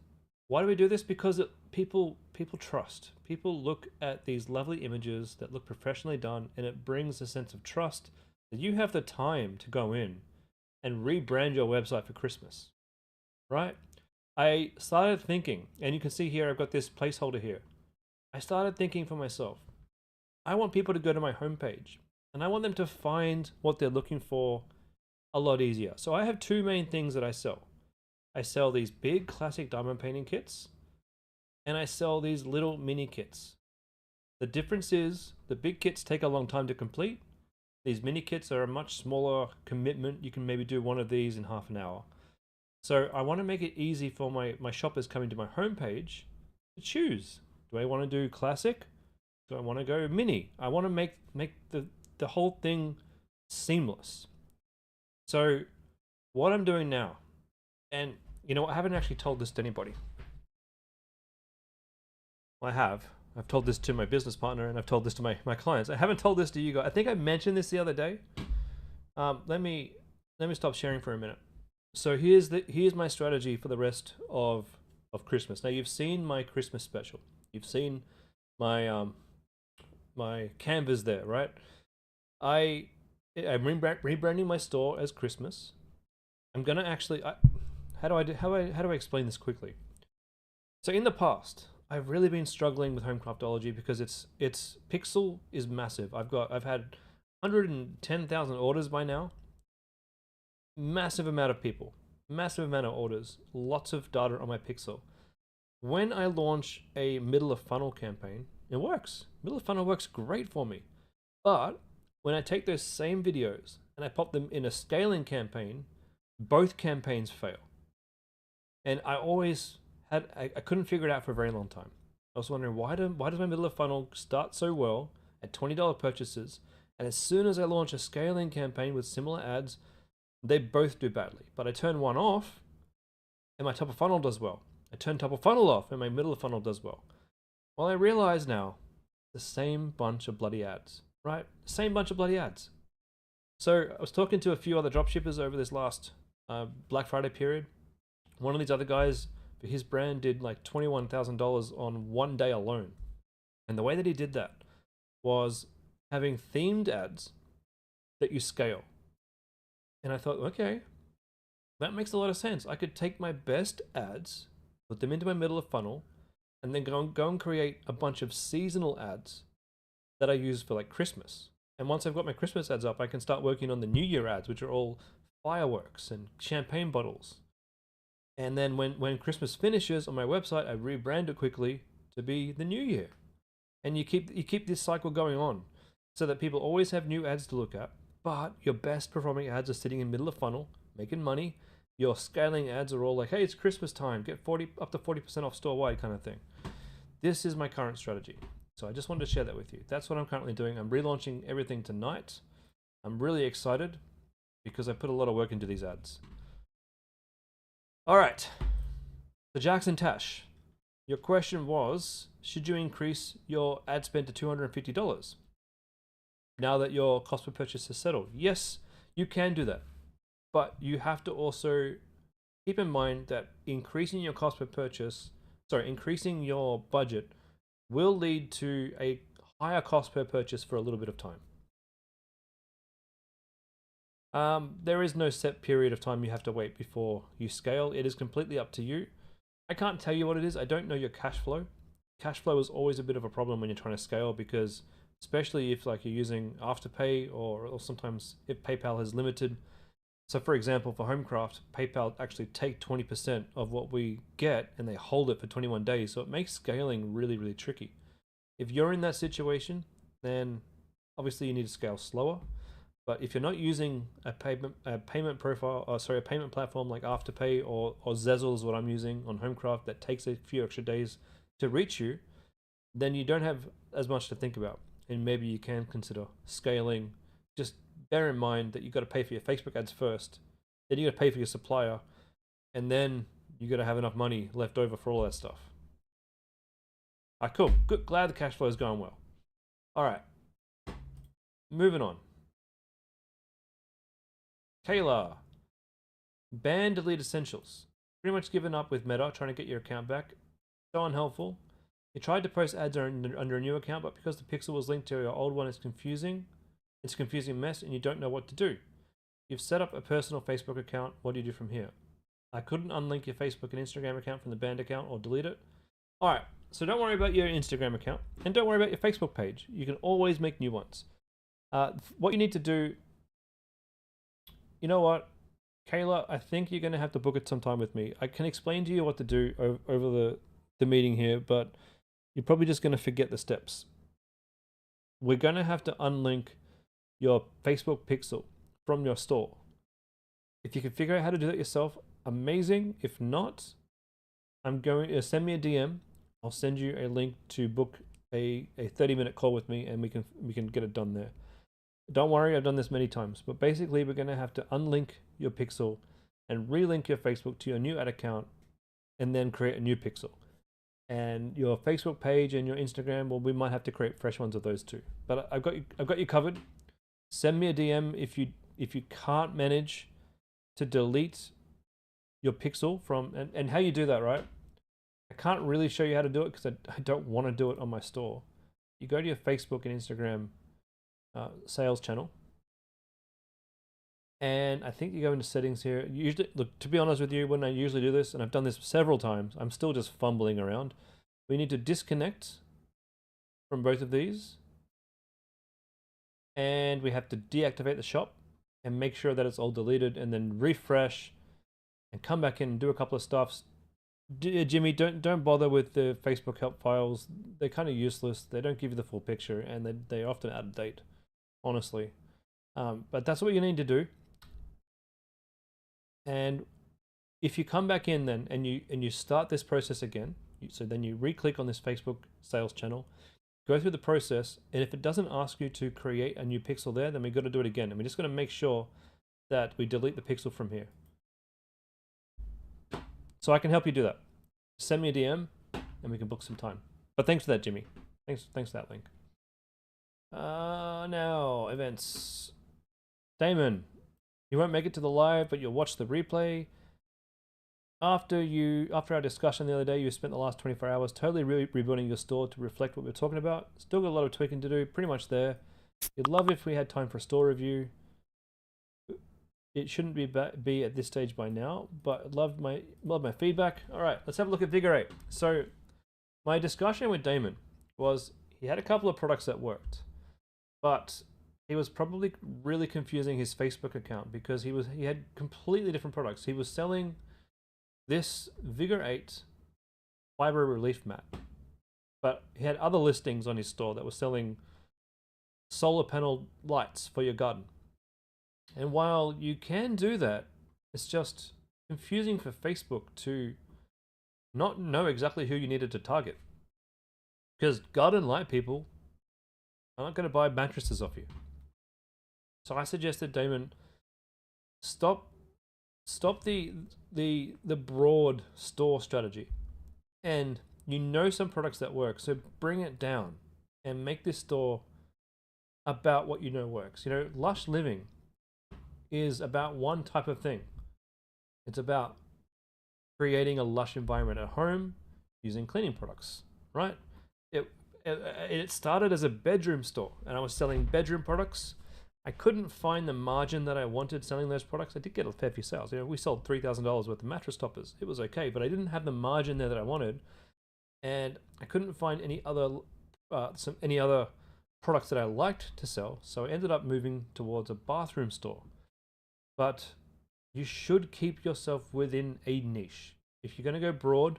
why do we do this? Because people trust. People look at these lovely images that look professionally done, and it brings a sense of trust that you have the time to go in and rebrand your website for Christmas, right? I started thinking, and you can see here I've got this placeholder here. I started thinking for myself, I want people to go to my homepage, and I want them to find what they're looking for a lot easier. So I have two main things that I sell. I sell these big classic diamond painting kits, and I sell these little mini kits. The difference is the big kits take a long time to complete. These mini kits are a much smaller commitment. You can maybe do one of these in half an hour. So I want to make it easy for my shoppers coming to my homepage to choose. Do I want to do classic? Do I want to go mini? I want to make the whole thing seamless. So what I'm doing now, and you know, I haven't actually told this to anybody. Well, I have. I've told this to my business partner, and I've told this to my clients. I haven't told this to you guys. I think I mentioned this the other day. Let me stop sharing for a minute. So here's my strategy for the rest of Christmas. Now you've seen my Christmas special. You've seen my my canvas there, right? I'm rebranding my store as Christmas. I'm gonna actually how do I explain this quickly? So in the past, I've really been struggling with Homecraftology because its pixel is massive. I've had 110,000 orders by now. Massive amount of people, massive amount of orders, lots of data on my pixel. When I launch a middle of funnel campaign, it works. Middle of funnel works great for me. But when I take those same videos and I pop them in a scaling campaign, both campaigns fail. And I always had, I couldn't figure it out for a very long time. I was wondering, why does my middle of funnel start so well at $20 purchases, and as soon as I launch a scaling campaign with similar ads, they both do badly. But I turn one off and my top of funnel does well. I turn top of funnel off and my middle of funnel does well. Well, I realize now, the same bunch of bloody ads, right? Same bunch of bloody ads. So I was talking to a few other dropshippers over this last Black Friday period. One of these other guys, for his brand, did like $21,000 on one day alone. And the way that he did that was having themed ads that you scale. And I thought, okay, that makes a lot of sense. I could take my best ads, put them into my middle of funnel, and then go and create a bunch of seasonal ads that I use for like Christmas. And once I've got my Christmas ads up, I can start working on the New Year ads, which are all fireworks and champagne bottles. And then when Christmas finishes on my website, I rebrand it quickly to be the New Year. And you keep this cycle going on so that people always have new ads to look at. But your best performing ads are sitting in middle of funnel, making money. Your scaling ads are all like, hey, it's Christmas time, get up to 40% off store-wide kind of thing. This is my current strategy. So I just wanted to share that with you. That's what I'm currently doing. I'm relaunching everything tonight. I'm really excited because I put a lot of work into these ads. All right. So Jackson Tash, your question was, should you increase your ad spend to $250? Now that your cost per purchase is settled? Yes, you can do that. But you have to also keep in mind that increasing your cost per purchase, increasing your budget will lead to a higher cost per purchase for a little bit of time. There is no set period of time you have to wait before you scale. It is completely up to you. I can't tell you what it is. I don't know your cash flow. Cash flow is always a bit of a problem when you're trying to scale, because especially if like you're using Afterpay or sometimes if PayPal is limited. So for example, for Homecraft, PayPal actually take 20% of what we get and they hold it for 21 days. So it makes scaling really, really tricky. If you're in that situation, then obviously you need to scale slower. But if you're not using a payment platform like Afterpay or Zezzle is what I'm using on Homecraft that takes a few extra days to reach you, then you don't have as much to think about. And maybe you can consider scaling. Just bear in mind that you've got to pay for your Facebook ads first, then you got to pay for your supplier, and then you got to have enough money left over for all that stuff. All right, cool. Good. Glad the cash flow is going well. All right. Moving on. Kayla. Ban delete essentials. Pretty much given up with Meta trying to get your account back. So unhelpful. You tried to post ads under a new account, but because the pixel was linked to your old one, it's confusing. It's a confusing mess and you don't know what to do. You've set up a personal Facebook account. What do you do from here? I couldn't unlink your Facebook and Instagram account from the banned account or delete it. All right, so don't worry about your Instagram account and don't worry about your Facebook page. You can always make new ones. What you need to do, you know what, Kayla, I think you're going to have to book it sometime with me. I can explain to you what to do over the meeting here, but you're probably just going to forget the steps. We're going to have to unlink your Facebook pixel from your store. If you can figure out how to do that yourself, amazing. If not, I'm going to send me a DM. I'll send you a link to book a 30-minute call with me and we can get it done there. Don't worry, I've done this many times, but basically we're going to have to unlink your pixel and relink your Facebook to your new ad account and then create a new pixel. And your Facebook page and your Instagram, well, we might have to create fresh ones of those too. But I've got you covered. Send me a DM if you can't manage to delete your pixel from, and how you do that, right? I can't really show you how to do it because I don't want to do it on my store. You go to your Facebook and Instagram sales channel, and I think you go into settings here. Usually, look, to be honest with you, when I usually do this, and I've done this several times, I'm still just fumbling around. We need to disconnect from both of these, and we have to deactivate the shop and make sure that it's all deleted, and then refresh and come back in and do a couple of stuffs. Jimmy, don't bother with the Facebook help files. They're kind of useless. They don't give you the full picture, and they're often out of date, honestly. But that's what you need to do. And if you come back in then and you start this process again, so then you re-click on this Facebook sales channel, go through the process, and if it doesn't ask you to create a new pixel there, then we've got to do it again. And we're just going to make sure that we delete the pixel from here. So I can help you do that. Send me a DM and we can book some time. But thanks for that, Jimmy. Thanks for that link. Now, events. Damon, you won't make it to the live, but you'll watch the replay. After our discussion the other day, you spent the last 24 hours totally rebuilding your store to reflect what we're talking about. Still got a lot of tweaking to do, pretty much there. You'd love if we had time for a store review. It shouldn't be at this stage by now, but love my feedback. All right, let's have a look at Vigor 8. So my discussion with Damon was he had a couple of products that worked, but he was probably really confusing his Facebook account because he had completely different products. He was selling this Vigor 8 fiber relief mat, but he had other listings on his store that were selling solar panel lights for your garden. And while you can do that, it's just confusing for Facebook to not know exactly who you needed to target. Because garden light people aren't going to buy mattresses off you. So I suggested, Damon, stop the broad store strategy. And you know some products that work, so bring it down and make this store about what you know works. You know, Lush Living is about one type of thing. It's about creating a lush environment at home using cleaning products, right? It started as a bedroom store, and I was selling bedroom products. I couldn't find the margin that I wanted selling those products. I did get a fair few sales. You know, we sold $3,000 worth of mattress toppers. It was okay, but I didn't have the margin there that I wanted, and I couldn't find any other products that I liked to sell. So I ended up moving towards a bathroom store. But you should keep yourself within a niche. If you're going to go broad,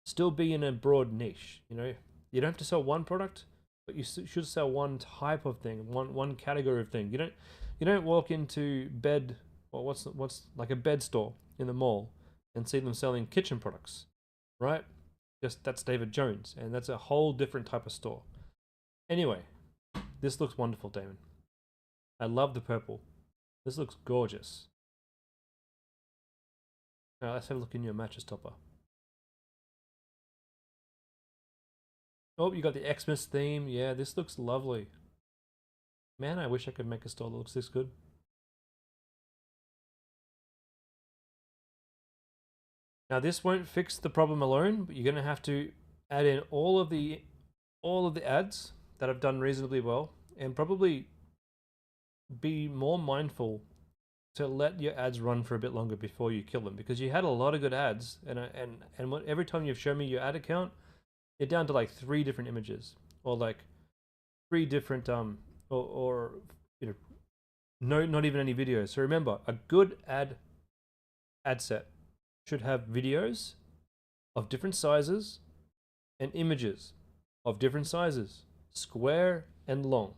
still be in a broad niche. You know, You don't have to sell one product, but you should sell one type of thing, one category of thing. You don't walk into bed, or what's like a bed store in the mall and see them selling kitchen products, right? Just that's David Jones, and that's a whole different type of store. Anyway, this looks wonderful, Damon. I love the purple. This looks gorgeous. All right, let's have a look in your mattress topper. Oh, you got the Xmas theme. Yeah, this looks lovely. Man, I wish I could make a store that looks this good. Now, this won't fix the problem alone, but you're going to have to add in all of the ads that have done reasonably well, and probably be more mindful to let your ads run for a bit longer before you kill them, because you had a lot of good ads, and every time you've shown me your ad account, you're down to like 3 different images, or like 3 different or you know, not even any videos. So remember, a good ad set should have videos of different sizes and images of different sizes, square and long.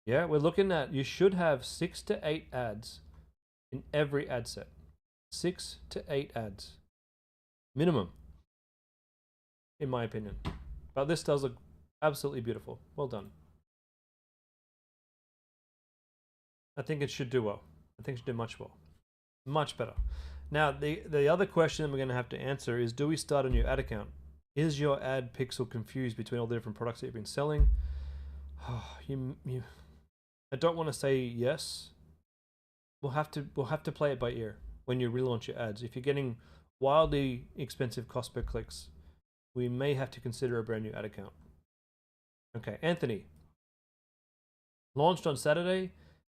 Yeah, we're looking at, you should have 6 to 8 ads in every ad set. 6 to 8 ads. Minimum, in my opinion. But this does look absolutely beautiful. Well done. I think it should do well. I think it should do much well. Much better. Now, the other question we're going to have to answer is, do we start a new ad account? Is your ad pixel confused between all the different products that you've been selling? I don't want to say yes. We'll have to play it by ear when you relaunch your ads. If you're getting wildly expensive cost per clicks, we may have to consider a brand new ad account. Okay, Anthony. Launched on Saturday.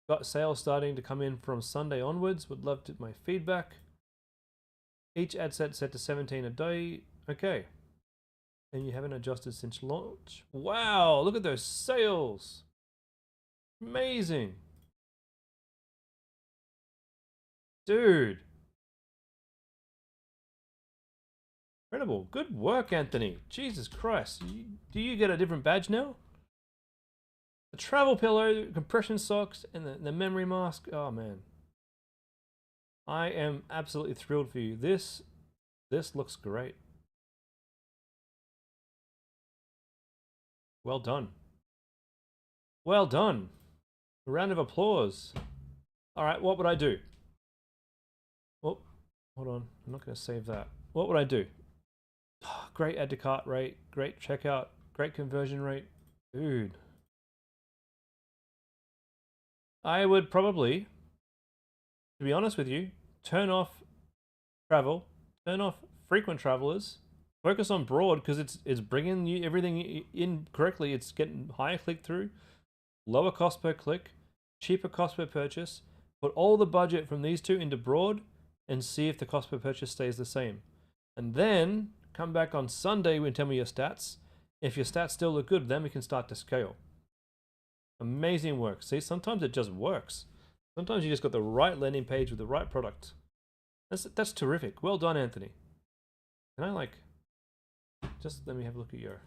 Got sales starting to come in from Sunday onwards. Would love my feedback. Each ad set to 17 a day. Okay. And you haven't adjusted since launch. Wow, look at those sales. Amazing. Dude. Incredible. Good work, Anthony. Jesus Christ. Do you get a different badge now? The travel pillow, compression socks, and the memory mask. Oh, man. I am absolutely thrilled for you. This looks great. Well done. Well done. A round of applause. All right, what would I do? Oh, hold on. I'm not going to save that. What would I do? Oh, great add to cart rate, great checkout, great conversion rate. Dude. I would probably, to be honest with you, turn off travel, turn off frequent travelers, focus on broad, because it's bringing you everything in correctly. It's getting higher click through, lower cost per click, cheaper cost per purchase. Put all the budget from these 2 into broad and see if the cost per purchase stays the same. And then come back on Sunday and tell me your stats. If your stats still look good, then we can start to scale. Amazing work. See, sometimes it just works. Sometimes you just got the right landing page with the right product. That's terrific. Well done, Anthony. Can I just let me have a look at your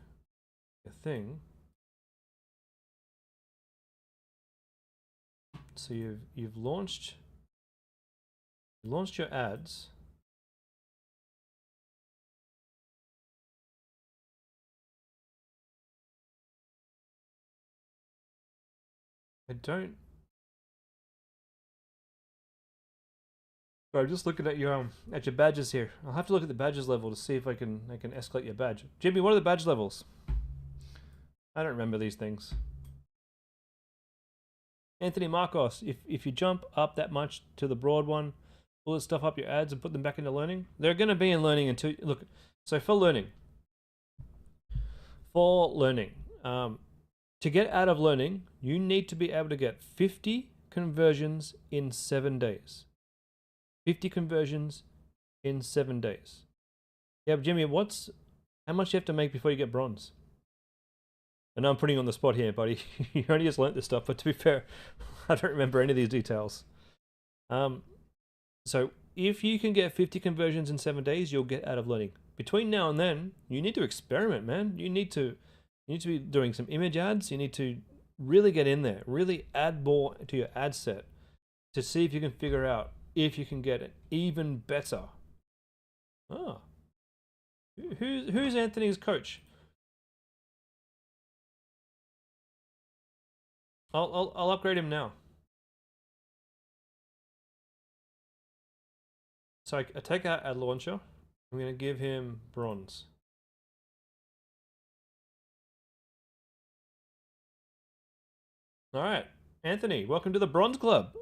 thing. So you've launched your ads. I'm just looking at your badges here. I'll have to look at the badges level to see if I can escalate your badge. Jimmy, what are the badge levels? I don't remember these things. Anthony Marcos, if you jump up that much to the broad one, pull this stuff up your ads and put them back into learning. They're going to be in learning until look. So for learning, to get out of learning, you need to be able to get 50 conversions in 7 days. 50 conversions in 7 days. Yeah, but Jimmy, how much do you have to make before you get bronze? I know I'm putting you on the spot here, buddy. You only just learnt this stuff, but to be fair, I don't remember any of these details. So if you can get 50 conversions in 7 days, you'll get out of learning. between now and then, you need to experiment, man. You need to be doing some image ads. You need to really get in there, really add more to your ad set to see if you can figure out if you can get it even better. Ah, who's Anthony's coach? I'll upgrade him now. So I take out ad launcher. I'm gonna give him bronze. All right, Anthony, welcome to the Bronze Club.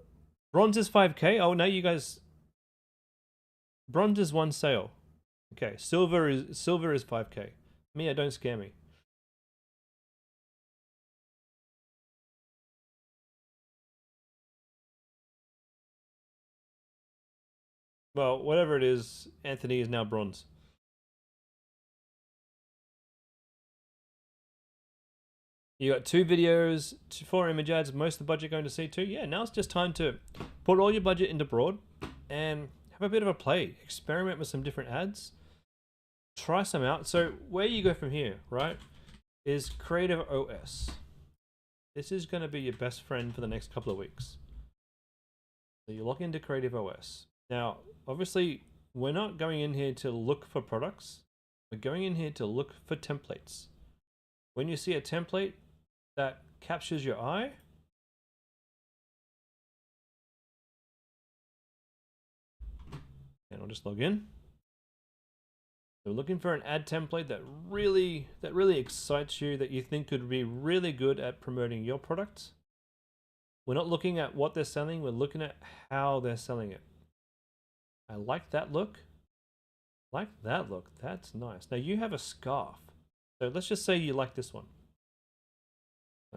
Bronze is 5K. Oh, no, you guys. Bronze is one sale. Okay, silver is 5K. Mia, don't scare me. Well, whatever it is, Anthony is now bronze. You got 2 videos, 4 image ads, most of the budget going to C2. Yeah, now it's just time to put all your budget into broad and have a bit of a play. Experiment with some different ads. Try some out. So where you go from here, right, is Creative OS. This is going to be your best friend for the next couple of weeks. So you log into Creative OS. Now, obviously, we're not going in here to look for products. We're going in here to look for templates. When you see a template that captures your eye, and I'll just log in. So we're looking for an ad template that really excites you, that you think could be really good at promoting your product. We're not looking at what they're selling, we're looking at how they're selling it. I like that look. Like that look. That's nice. Now you have a scarf. So let's just say you like this one.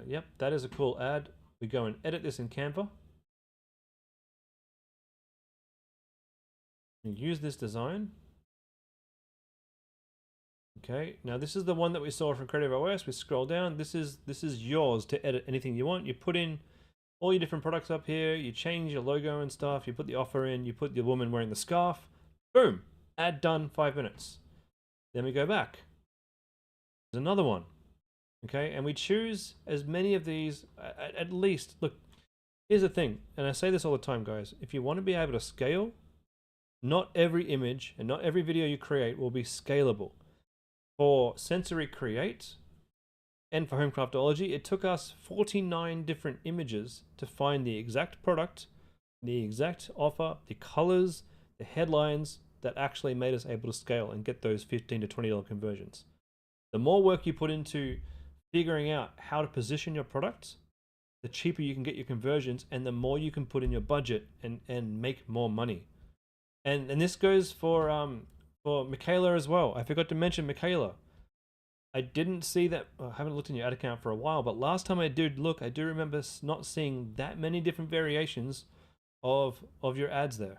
Yep, that is a cool ad. We go and edit this in Canva. And use this design. Okay, now this is the one that we saw from Creative OS. We scroll down. This is yours to edit anything you want. You put in all your different products up here. You change your logo and stuff. You put the offer in. You put the woman wearing the scarf. Boom, ad done, 5 minutes. Then we go back. There's another one. Okay, and we choose as many of these, at least. Look, here's the thing, and I say this all the time, guys. If you want to be able to scale, not every image and not every video you create will be scalable. For Sensory Create and for Homecraftology, it took us 49 different images to find the exact product, the exact offer, the colors, the headlines that actually made us able to scale and get those $15 to $20 conversions. The more work you put into figuring out how to position your product, the cheaper you can get your conversions and the more you can put in your budget and make more money. And this goes for Michaela as well. I forgot to mention Michaela. I didn't see that. I haven't looked in your ad account for a while, but last time I did look, I do remember not seeing that many different variations of your ads there.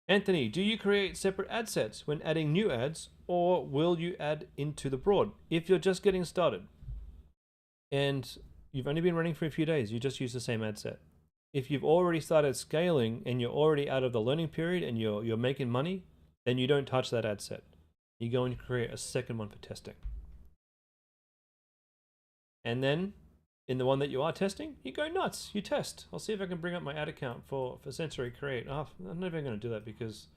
Anthony, do you create separate ad sets when adding new ads, or will you add into the broad? If you're just getting started and you've only been running for a few days, you just use the same ad set. If you've already started scaling and you're already out of the learning period and you're making money, then you don't touch that ad set. You go and create a second one for testing. And then in the one that you are testing, you go nuts, you test. I'll see if I can bring up my ad account for Sensory Create. Oh, I'm never going to do that because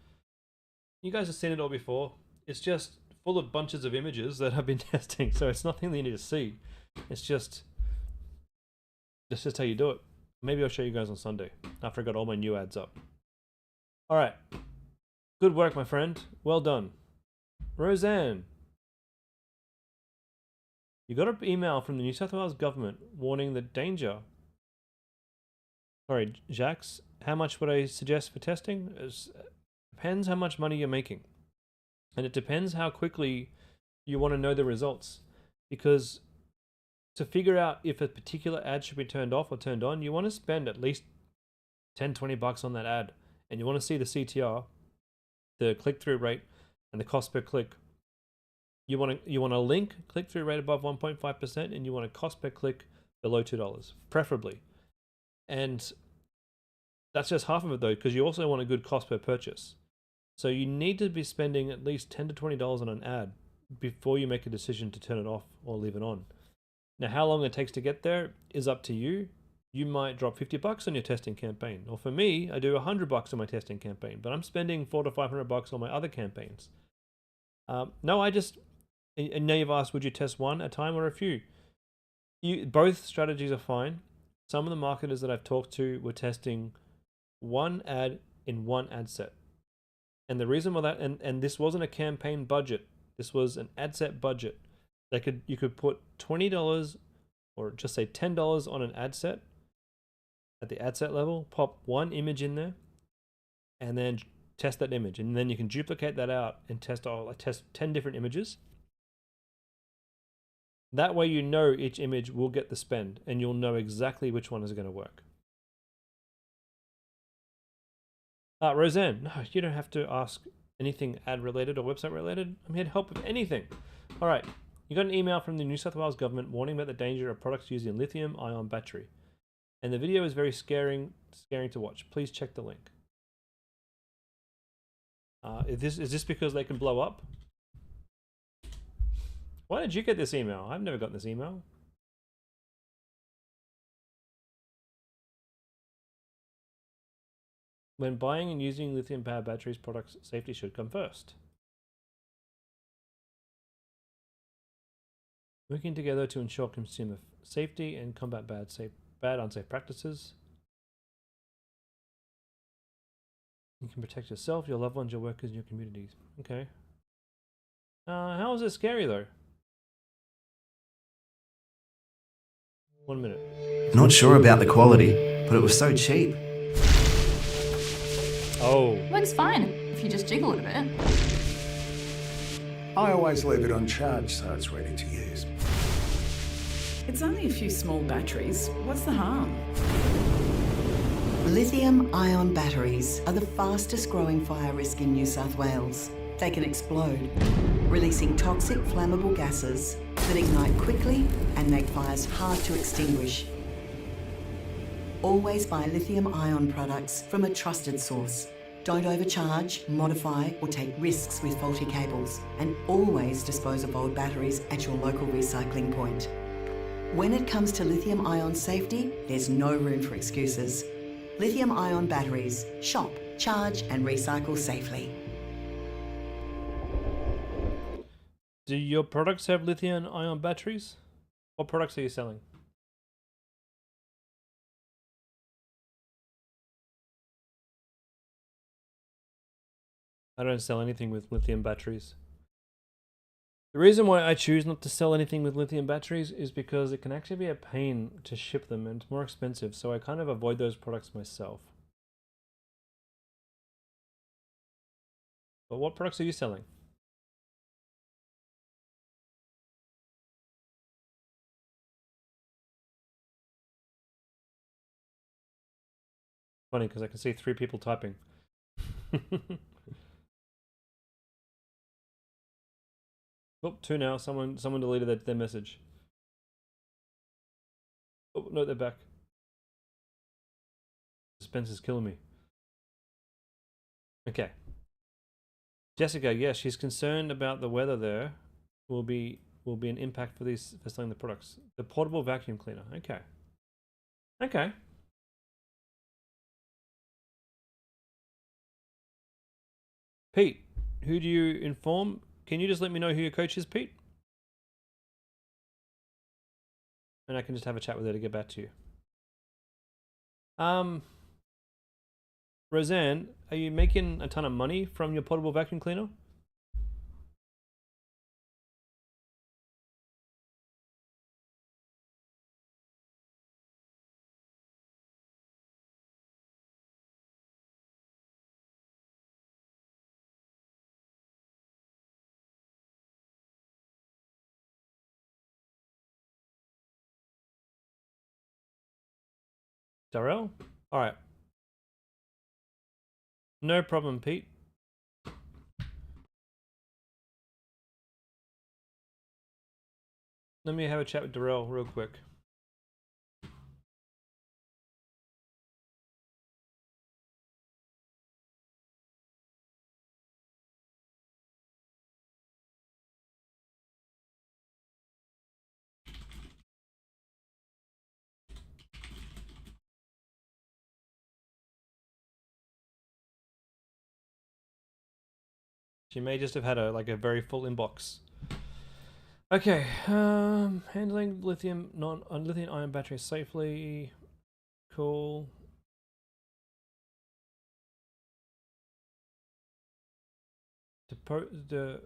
you guys have seen it all before. It's just full of bunches of images that I've been testing, so it's nothing that you need to see. It's just how you do it. Maybe I'll show you guys on Sunday after I got all my new ads up. All right. Good work, my friend. Well done. Roseanne. You got an email from the New South Wales government warning that danger. Sorry, Jacques, how much would I suggest for testing? It depends how much money you're making. And it depends how quickly you want to know the results. Because to figure out if a particular ad should be turned off or turned on, you want to spend at least 10, 20 bucks on that ad. And you want to see the CTR, the click-through rate, and the cost per click. You want a link, click-through rate above 1.5%, and you want a cost per click below $2, preferably. And that's just half of it though, because you also want a good cost per purchase. So you need to be spending at least $10 to $20 on an ad before you make a decision to turn it off or leave it on. Now, how long it takes to get there is up to you. You might drop $50 on your testing campaign. Or for me, I do $100 on my testing campaign, but I'm spending $400 to $500 on my other campaigns. No, and now you've asked, would you test one at a time or a few? Both strategies are fine. Some of the marketers that I've talked to were testing one ad in one ad set. And the reason why that, and this wasn't a campaign budget, this was an ad set budget. You could put $20 or just say $10 on an ad set at the ad set level, pop one image in there, and then test that image. And then you can duplicate that out and test 10 different images. That way you know each image will get the spend and you'll know exactly which one is going to work. Roseanne, no, you don't have to ask anything ad related or website related. I'm here to help with anything. All right, you got an email from the New South Wales government warning about the danger of products using lithium-ion battery. And the video is very scaring to watch. Please check the link. Is this because they can blow up? Why did you get this email? I've never gotten this email. When buying and using lithium-powered batteries, products safety should come first. Working together to ensure consumer safety and combat bad unsafe practices. You can protect yourself, your loved ones, your workers, and your communities. Okay. How is it scary though? 1 minute. Not sure about the quality, but it was so cheap. Oh. Works fine if you just jiggle it a bit. I always leave it on charge so it's ready to use. It's only a few small batteries. What's the harm? Lithium-ion batteries are the fastest growing fire risk in New South Wales. They can explode, releasing toxic flammable gases that ignite quickly and make fires hard to extinguish. Always buy lithium-ion products from a trusted source. Don't overcharge, modify, or take risks with faulty cables. And always dispose of old batteries at your local recycling point. When it comes to lithium-ion safety, there's no room for excuses. Lithium-ion batteries. Shop, charge, and recycle safely. Do your products have lithium-ion batteries? What products are you selling? I don't sell anything with lithium batteries. The reason why I choose not to sell anything with lithium batteries is because it can actually be a pain to ship them and it's more expensive, so I kind of avoid those products myself. But what products are you selling? Funny because I can see 3 people typing. Oh, 2 now. Someone deleted their message. Oh no, they're back. Suspense is killing me. Okay. Jessica, yes, she's concerned about the weather there. Will be an impact for selling the products. The portable vacuum cleaner. Okay. Okay. Pete, who do you inform? Can you just let me know who your coach is, Pete? And I can just have a chat with her to get back to you. Roseanne, are you making a ton of money from your portable vacuum cleaner? Darrell? Alright. No problem, Pete. Let me have a chat with Darrell real quick. She may just have had a very full inbox. Okay, handling lithium ion batteries safely. Cool. The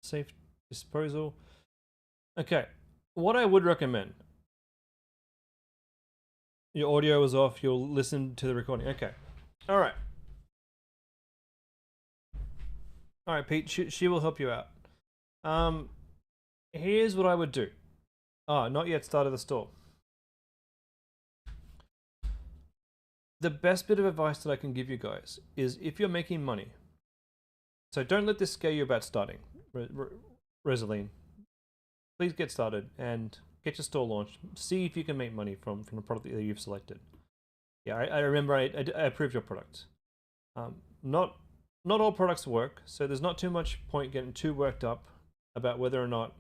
safe disposal. Okay, what I would recommend. Your audio is off. You'll listen to the recording. Okay. All right. All right, Pete. She will help you out. Here's what I would do. Oh, not yet started the store. The best bit of advice that I can give you guys is if you're making money. So don't let this scare you about starting, Rosaline. Please get started and get your store launched. See if you can make money from the product that you've selected. Yeah, I remember I approved your product. Not all products work, so there's not too much point getting too worked up about whether or not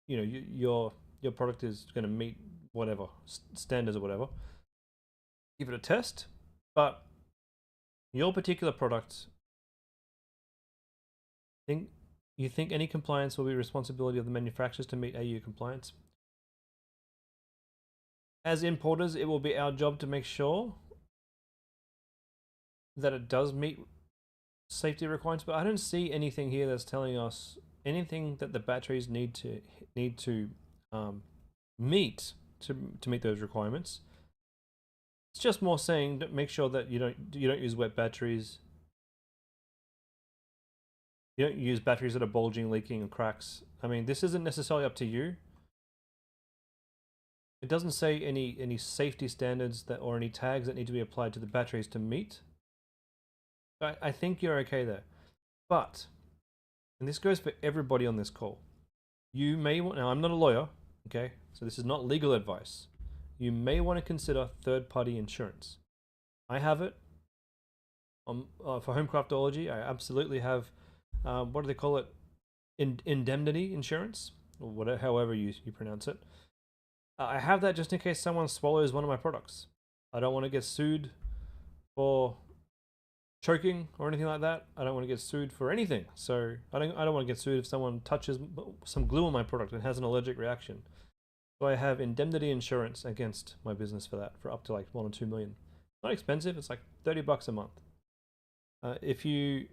your product is going to meet whatever standards or whatever. Give it a test, but your particular product. You think any compliance will be responsibility of the manufacturers to meet AU compliance? As importers, it will be our job to make sure that it does meet safety requirements, but I don't see anything here that's telling us anything that the batteries need to meet to meet those requirements. It's just more saying that make sure that you don't use wet batteries. You don't use batteries that are bulging, leaking, and cracks. I mean, this isn't necessarily up to you. It doesn't say any safety standards or any tags that need to be applied to the batteries to meet. I think you're okay there. But, and this goes for everybody on this call, you may want, now I'm not a lawyer, okay, so this is not legal advice. You may want to consider third-party insurance. I have it. For Homecraftology, I absolutely have, what do they call it? Indemnity insurance, or whatever, however you pronounce it. I have that just in case someone swallows one of my products. I don't want to get sued for choking or anything like that. I don't want to get sued for anything. So I don't want to get sued if someone touches some glue on my product and has an allergic reaction. So I have indemnity insurance against my business for that, for up to like 1 or 2 million. Not expensive. It's like $30 a month. If you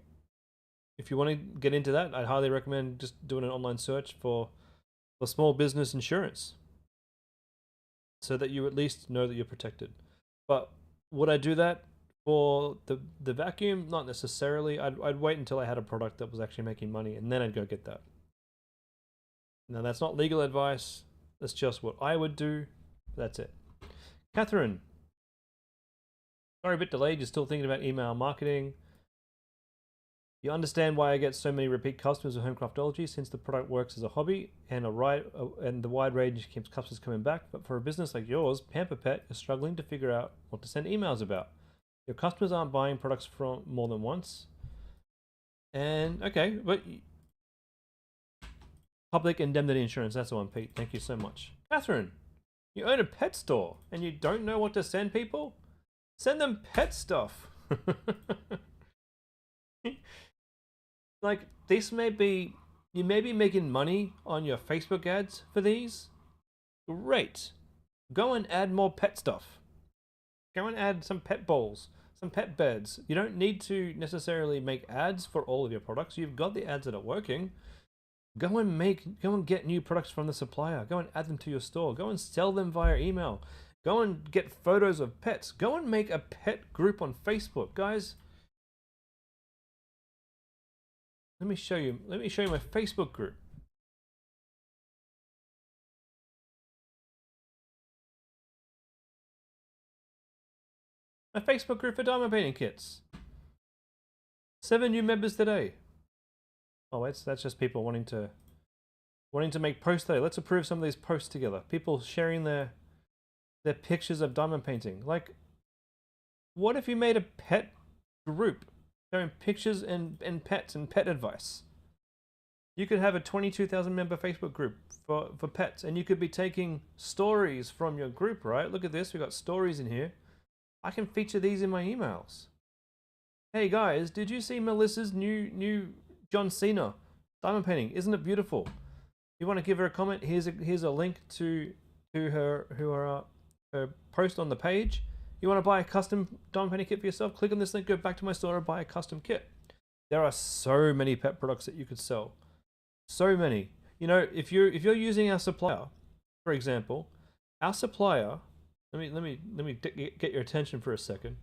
want to get into that, I'd highly recommend just doing an online search for small business insurance, so that you at least know that you're protected. But would I do that for the vacuum? Not necessarily. I'd wait until I had a product that was actually making money, and then I'd go get that. Now that's not legal advice. That's just what I would do. That's it. Catherine, sorry, a bit delayed. You're still thinking about email marketing. You understand why I get so many repeat customers of Homecraftology, since the product works as a hobby and the wide range keeps customers coming back. But for a business like yours, Pamper Pet is struggling to figure out what to send emails about. Your customers aren't buying products from more than once. And okay, but public indemnity insurance, that's the one, Pete. Thank you so much. Catherine, you own a pet store and you don't know what to send people? Send them pet stuff. Like, this may be, you may be making money on your Facebook ads for these. Great. Go and add more pet stuff. Go and add some pet bowls, some pet beds. You don't need to necessarily make ads for all of your products. You've got the ads that are working. Go and get new products from the supplier. Go and add them to your store. Go and sell them via email. Go and get photos of pets. Go and make a pet group on Facebook, guys. Let me show you my Facebook group. My Facebook group for diamond painting kits. 7 new members today. Oh, that's just people wanting to make posts today. Let's approve some of these posts together. People sharing their pictures of diamond painting. Like, what if you made a pet group showing pictures and pets and pet advice? You could have a 22,000 member Facebook group for pets, and you could be taking stories from your group, right? Look at this, we got stories in here. I can feature these in my emails. Hey guys, did you see Melissa's new John Cena, diamond painting. Isn't it beautiful? You want to give her a comment? Here's a link to her post on the page. You want to buy a custom diamond painting kit for yourself? Click on this link, go back to my store and buy a custom kit. There are so many pet products that you could sell. So many. You know, if you're using our supplier, for example, our supplier, let me get your attention for a second.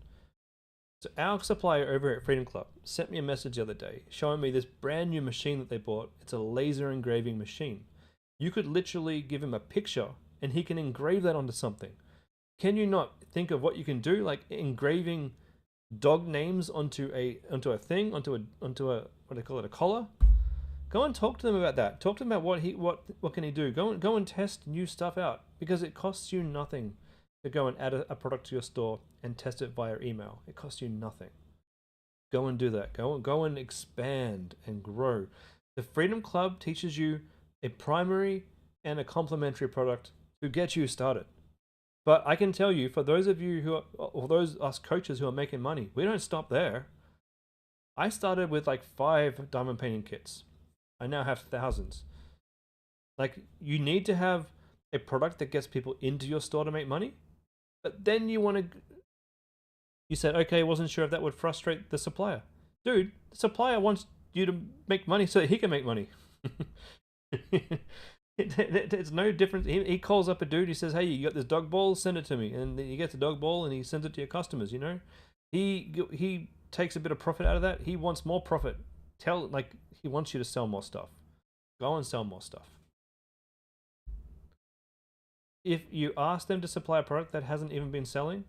So our supplier over at Freedom Club sent me a message the other day showing me this brand new machine that they bought. It's a laser engraving machine. You could literally give him a picture and he can engrave that onto something. Can you not think of what you can do, like engraving dog names onto a thing, onto a what do they call it, a collar? Go and talk to them about that. Talk to them about what can he do. Go and test new stuff out, because it costs you nothing to go and add a product to your store and test it via email. It costs you nothing. Go and do that. Go and expand and grow. The Freedom Club teaches you a primary and a complementary product to get you started. But I can tell you, for those of you who are, or those us coaches who are making money, we don't stop there. I started with like 5 diamond painting kits. I now have thousands. Like, you need to have a product that gets people into your store to make money. But then you said, okay, wasn't sure if that would frustrate the supplier. Dude, the supplier wants you to make money so that he can make money. It's no different. He calls up a dude, he says, hey, you got this dog ball, send it to me. And then he gets a dog ball and he sends it to your customers, you know? He takes a bit of profit out of that. He wants more profit. He wants you to sell more stuff. Go and sell more stuff. If you ask them to supply a product that hasn't even been selling,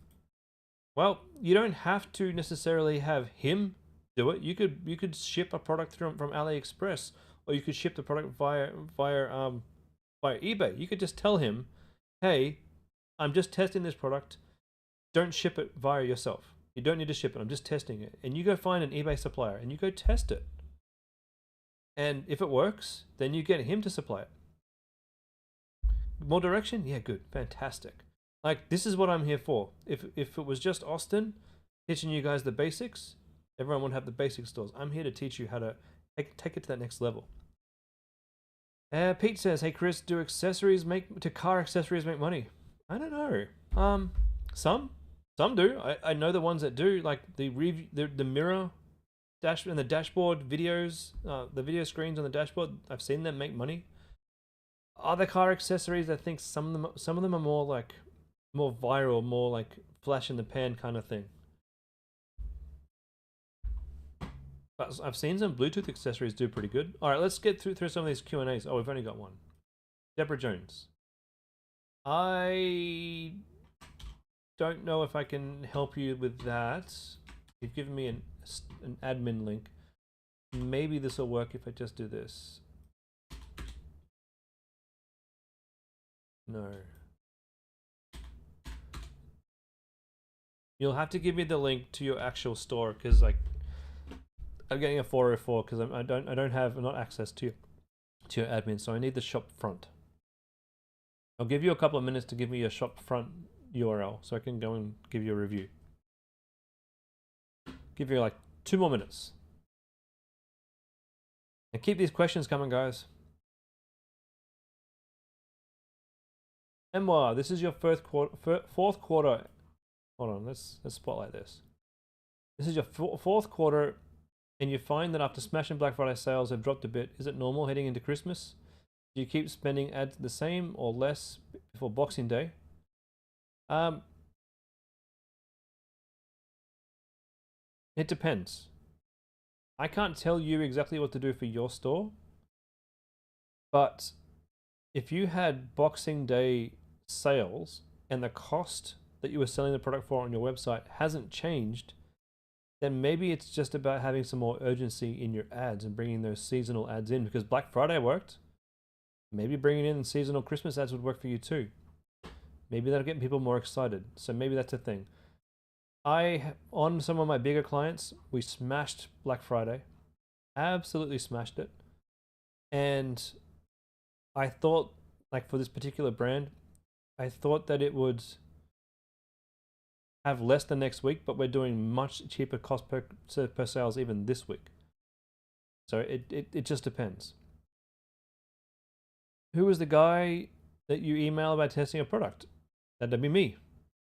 well, you don't have to necessarily have him do it. You could ship a product from AliExpress, or you could ship the product via eBay. You could just tell him, hey, I'm just testing this product. Don't ship it via yourself. You don't need to ship it. I'm just testing it. And you go find an eBay supplier and you go test it. And if it works, then you get him to supply it. More direction? Yeah, good. Fantastic. Like, this is what I'm here for. If it was just Austin teaching you guys the basics, everyone would have the basic stores. I'm here to teach you how to take it to that next level. Pete says, hey Chris, do car accessories make money? I don't know. Some do. I know the ones that do, like the mirror dash and the dashboard videos, the video screens on the dashboard. I've seen them make money. Other car accessories, I think some of them are more viral, more like flash in the pan kind of thing. But I've seen some Bluetooth accessories do pretty good. All right, let's get through some of these Q&As. Oh, we've only got one. Deborah Jones. I don't know if I can help you with that. You've given me an admin link. Maybe this will work if I just do this. No. You'll have to give me the link to your actual store, because like I'm getting a 404 because I'm not access to your admin, so I need the shop front. I'll give you a couple of minutes to give me your shop front URL so I can go and give you a review. Give you like 2 more minutes. And keep these questions coming, guys. Emma, this is your fourth quarter. Hold on, let's spotlight this. This is your fourth quarter, and you find that after smashing Black Friday sales have dropped a bit. Is it normal heading into Christmas? Do you keep spending ads the same or less before Boxing Day? It depends. I can't tell you exactly what to do for your store, but if you had Boxing Day sales and the cost that you were selling the product for on your website hasn't changed, then maybe it's just about having some more urgency in your ads and bringing those seasonal ads in, because Black Friday worked. Maybe bringing in seasonal Christmas ads would work for you too. Maybe that'll get people more excited. So maybe that's a thing. On some of my bigger clients, we smashed Black Friday. Absolutely smashed it. And I thought, like for this particular brand, I thought that it would have less than next week, but we're doing much cheaper cost per sales even this week. So it just depends. Who was the guy that you email about testing a product? That'd be me.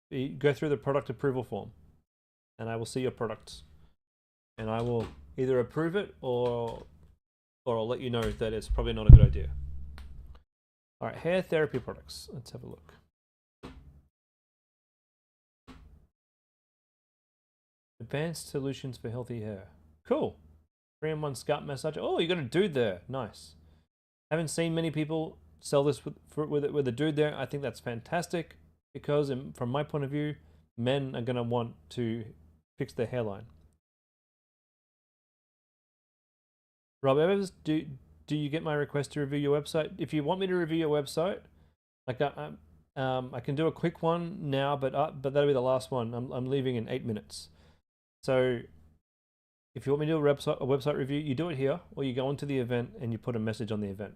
You go through the product approval form, and I will see your products, and I will either approve it or I'll let you know that it's probably not a good idea. All right, hair therapy products. Let's have a look. Advanced solutions for healthy hair. Cool. 3-in-1 scalp massager. Oh, you got a dude there. Nice. Haven't seen many people sell this with a dude there. I think that's fantastic because, from my point of view, men are going to want to fix their hairline. Rob Evans, do you get my request to review your website? If you want me to review your website, like I can do a quick one now, but that'll be the last one. I'm leaving in 8 minutes. So if you want me to do a website review, you do it here, or you go onto the event and you put a message on the event.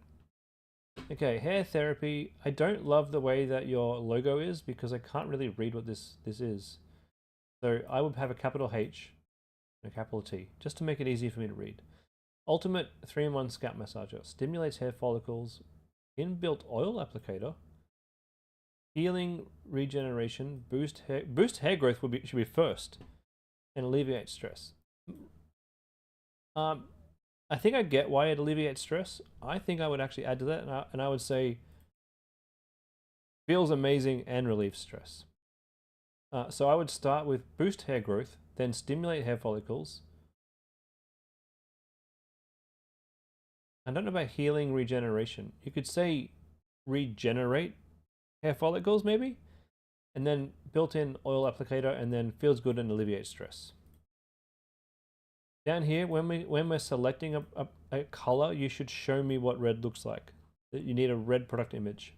Okay, hair therapy. I don't love the way that your logo is because I can't really read what this is. So I would have a capital H and a capital T, just to make it easy for me to read. Ultimate 3-in-1 scalp massager. Stimulates hair follicles. Inbuilt oil applicator. Healing, regeneration, boost hair growth should be first, and alleviate stress. I think I get why it alleviates stress. I think I would actually add to that, and I would say feels amazing and relieves stress. So I would start with boost hair growth, then stimulate hair follicles. I don't know about healing, regeneration. You could say regenerate hair follicles maybe, and then built-in oil applicator, and then feels good and alleviates stress. Down here, when we're selecting a color, you should show me what red looks like. You need a red product image.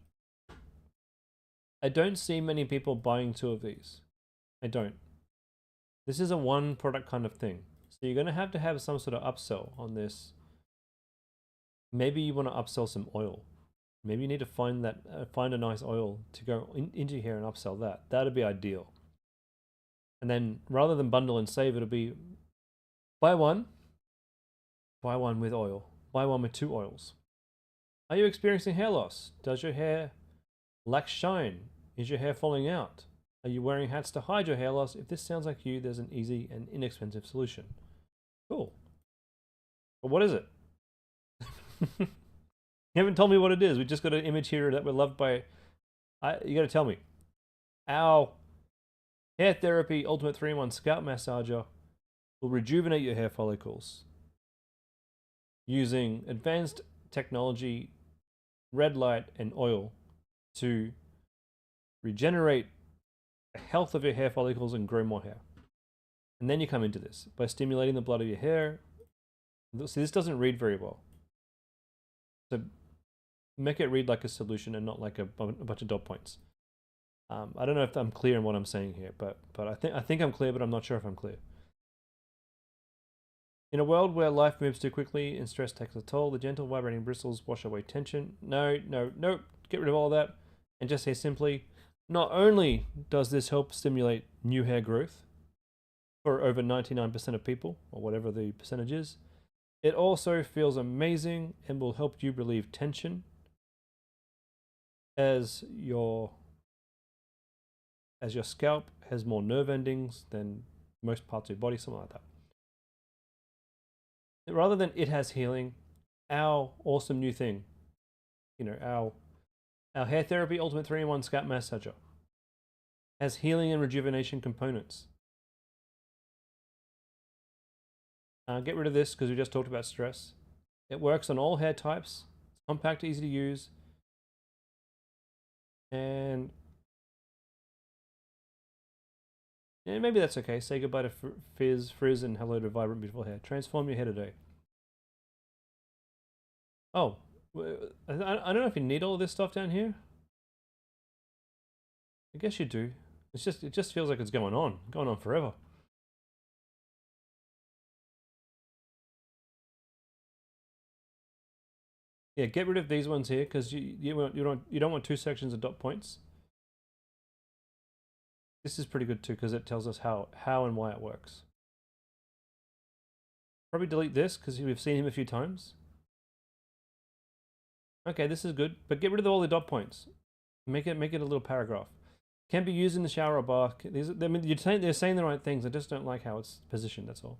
I don't see many people buying 2 of these. I don't. This is a one product kind of thing. So you're going to have some sort of upsell on this. Maybe you want to upsell some oil. Maybe you need to find a nice oil to go into here and upsell that. That'd be ideal. And then rather than bundle and save, it'll be buy one with oil, buy one with 2 oils. Are you experiencing hair loss? Does your hair lack shine? Is your hair falling out? Are you wearing hats to hide your hair loss? If this sounds like you, there's an easy and inexpensive solution. Cool. But what is it? You haven't told me what it is. We just got an image here that we're loved by. You got to tell me. Our hair therapy ultimate 3-in-1 scalp massager will rejuvenate your hair follicles using advanced technology, red light, and oil to regenerate the health of your hair follicles and grow more hair. And then you come into this by stimulating the blood of your hair. See, this doesn't read very well. So make it read like a solution and not like a bunch of dot points. I don't know if I'm clear in what I'm saying here, but I think I'm clear, but I'm not sure if I'm clear. In a world where life moves too quickly and stress takes a toll, the gentle vibrating bristles wash away tension. No, get rid of all that and just say simply, not only does this help stimulate new hair growth for over 99% of people, or whatever the percentage is, it also feels amazing and will help you relieve tension as your scalp has more nerve endings than most parts of your body, something like that. Rather than it has healing, our awesome new thing, our hair therapy ultimate 3-in-1 scalp massager has healing and rejuvenation components. Get rid of this because we just talked about stress. It works on all hair types. It's compact, easy to use. And maybe that's okay. Say goodbye to frizz, and hello to vibrant, beautiful hair. Transform your hair today. Oh, I don't know if you need all of this stuff down here. I guess you do. It just feels like it's going on forever. Yeah, get rid of these ones here because you don't want 2 sections of dot points. This is pretty good too because it tells us how and why it works. Probably delete this because we've seen him a few times. Okay, this is good, but get rid of all the dot points. Make it a little paragraph. Can be used in the shower or bath. These, I mean, they're saying the right things. I just don't like how it's positioned. That's all.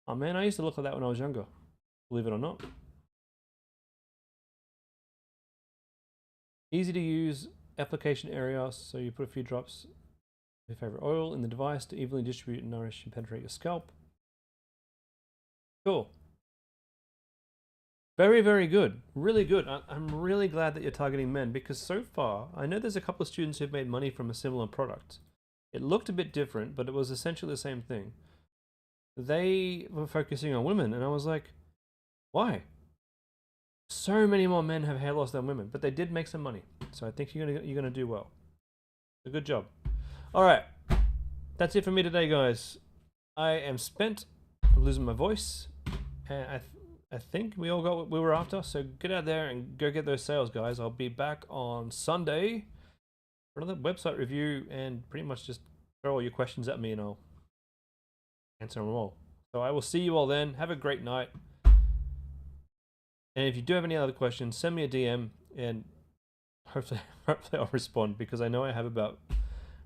Oh man, I used to look like that when I was younger. Believe it or not. Easy to use application area. So you put a few drops of your favorite oil in the device to evenly distribute and nourish and penetrate your scalp. Cool. Very, very good. Really good. I'm really glad that you're targeting men because so far, I know there's a couple of students who've made money from a similar product. It looked a bit different, but it was essentially the same thing. They were focusing on women, and I was like, why? So many more men have hair loss than women, but they did make some money. So I think you're gonna do well. So good job. All right, that's it for me today, guys. I am spent. I'm losing my voice, and I think we all got what we were after, so get out there and go get those sales, guys. I'll be back on Sunday for another website review and pretty much just throw all your questions at me and I'll answer them all. So I will see you all then. Have a great night. And if you do have any other questions, send me a DM and hopefully I'll respond because I know I have about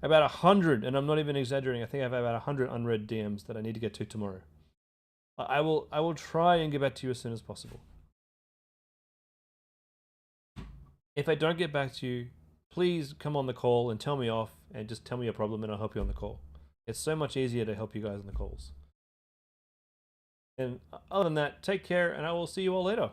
100, and I'm not even exaggerating. I think I have about 100 unread DMs that I need to get to tomorrow. I will try and get back to you as soon as possible. If I don't get back to you, please come on the call and tell me off and just tell me your problem and I'll help you on the call. It's so much easier to help you guys on the calls. And other than that, take care and I will see you all later.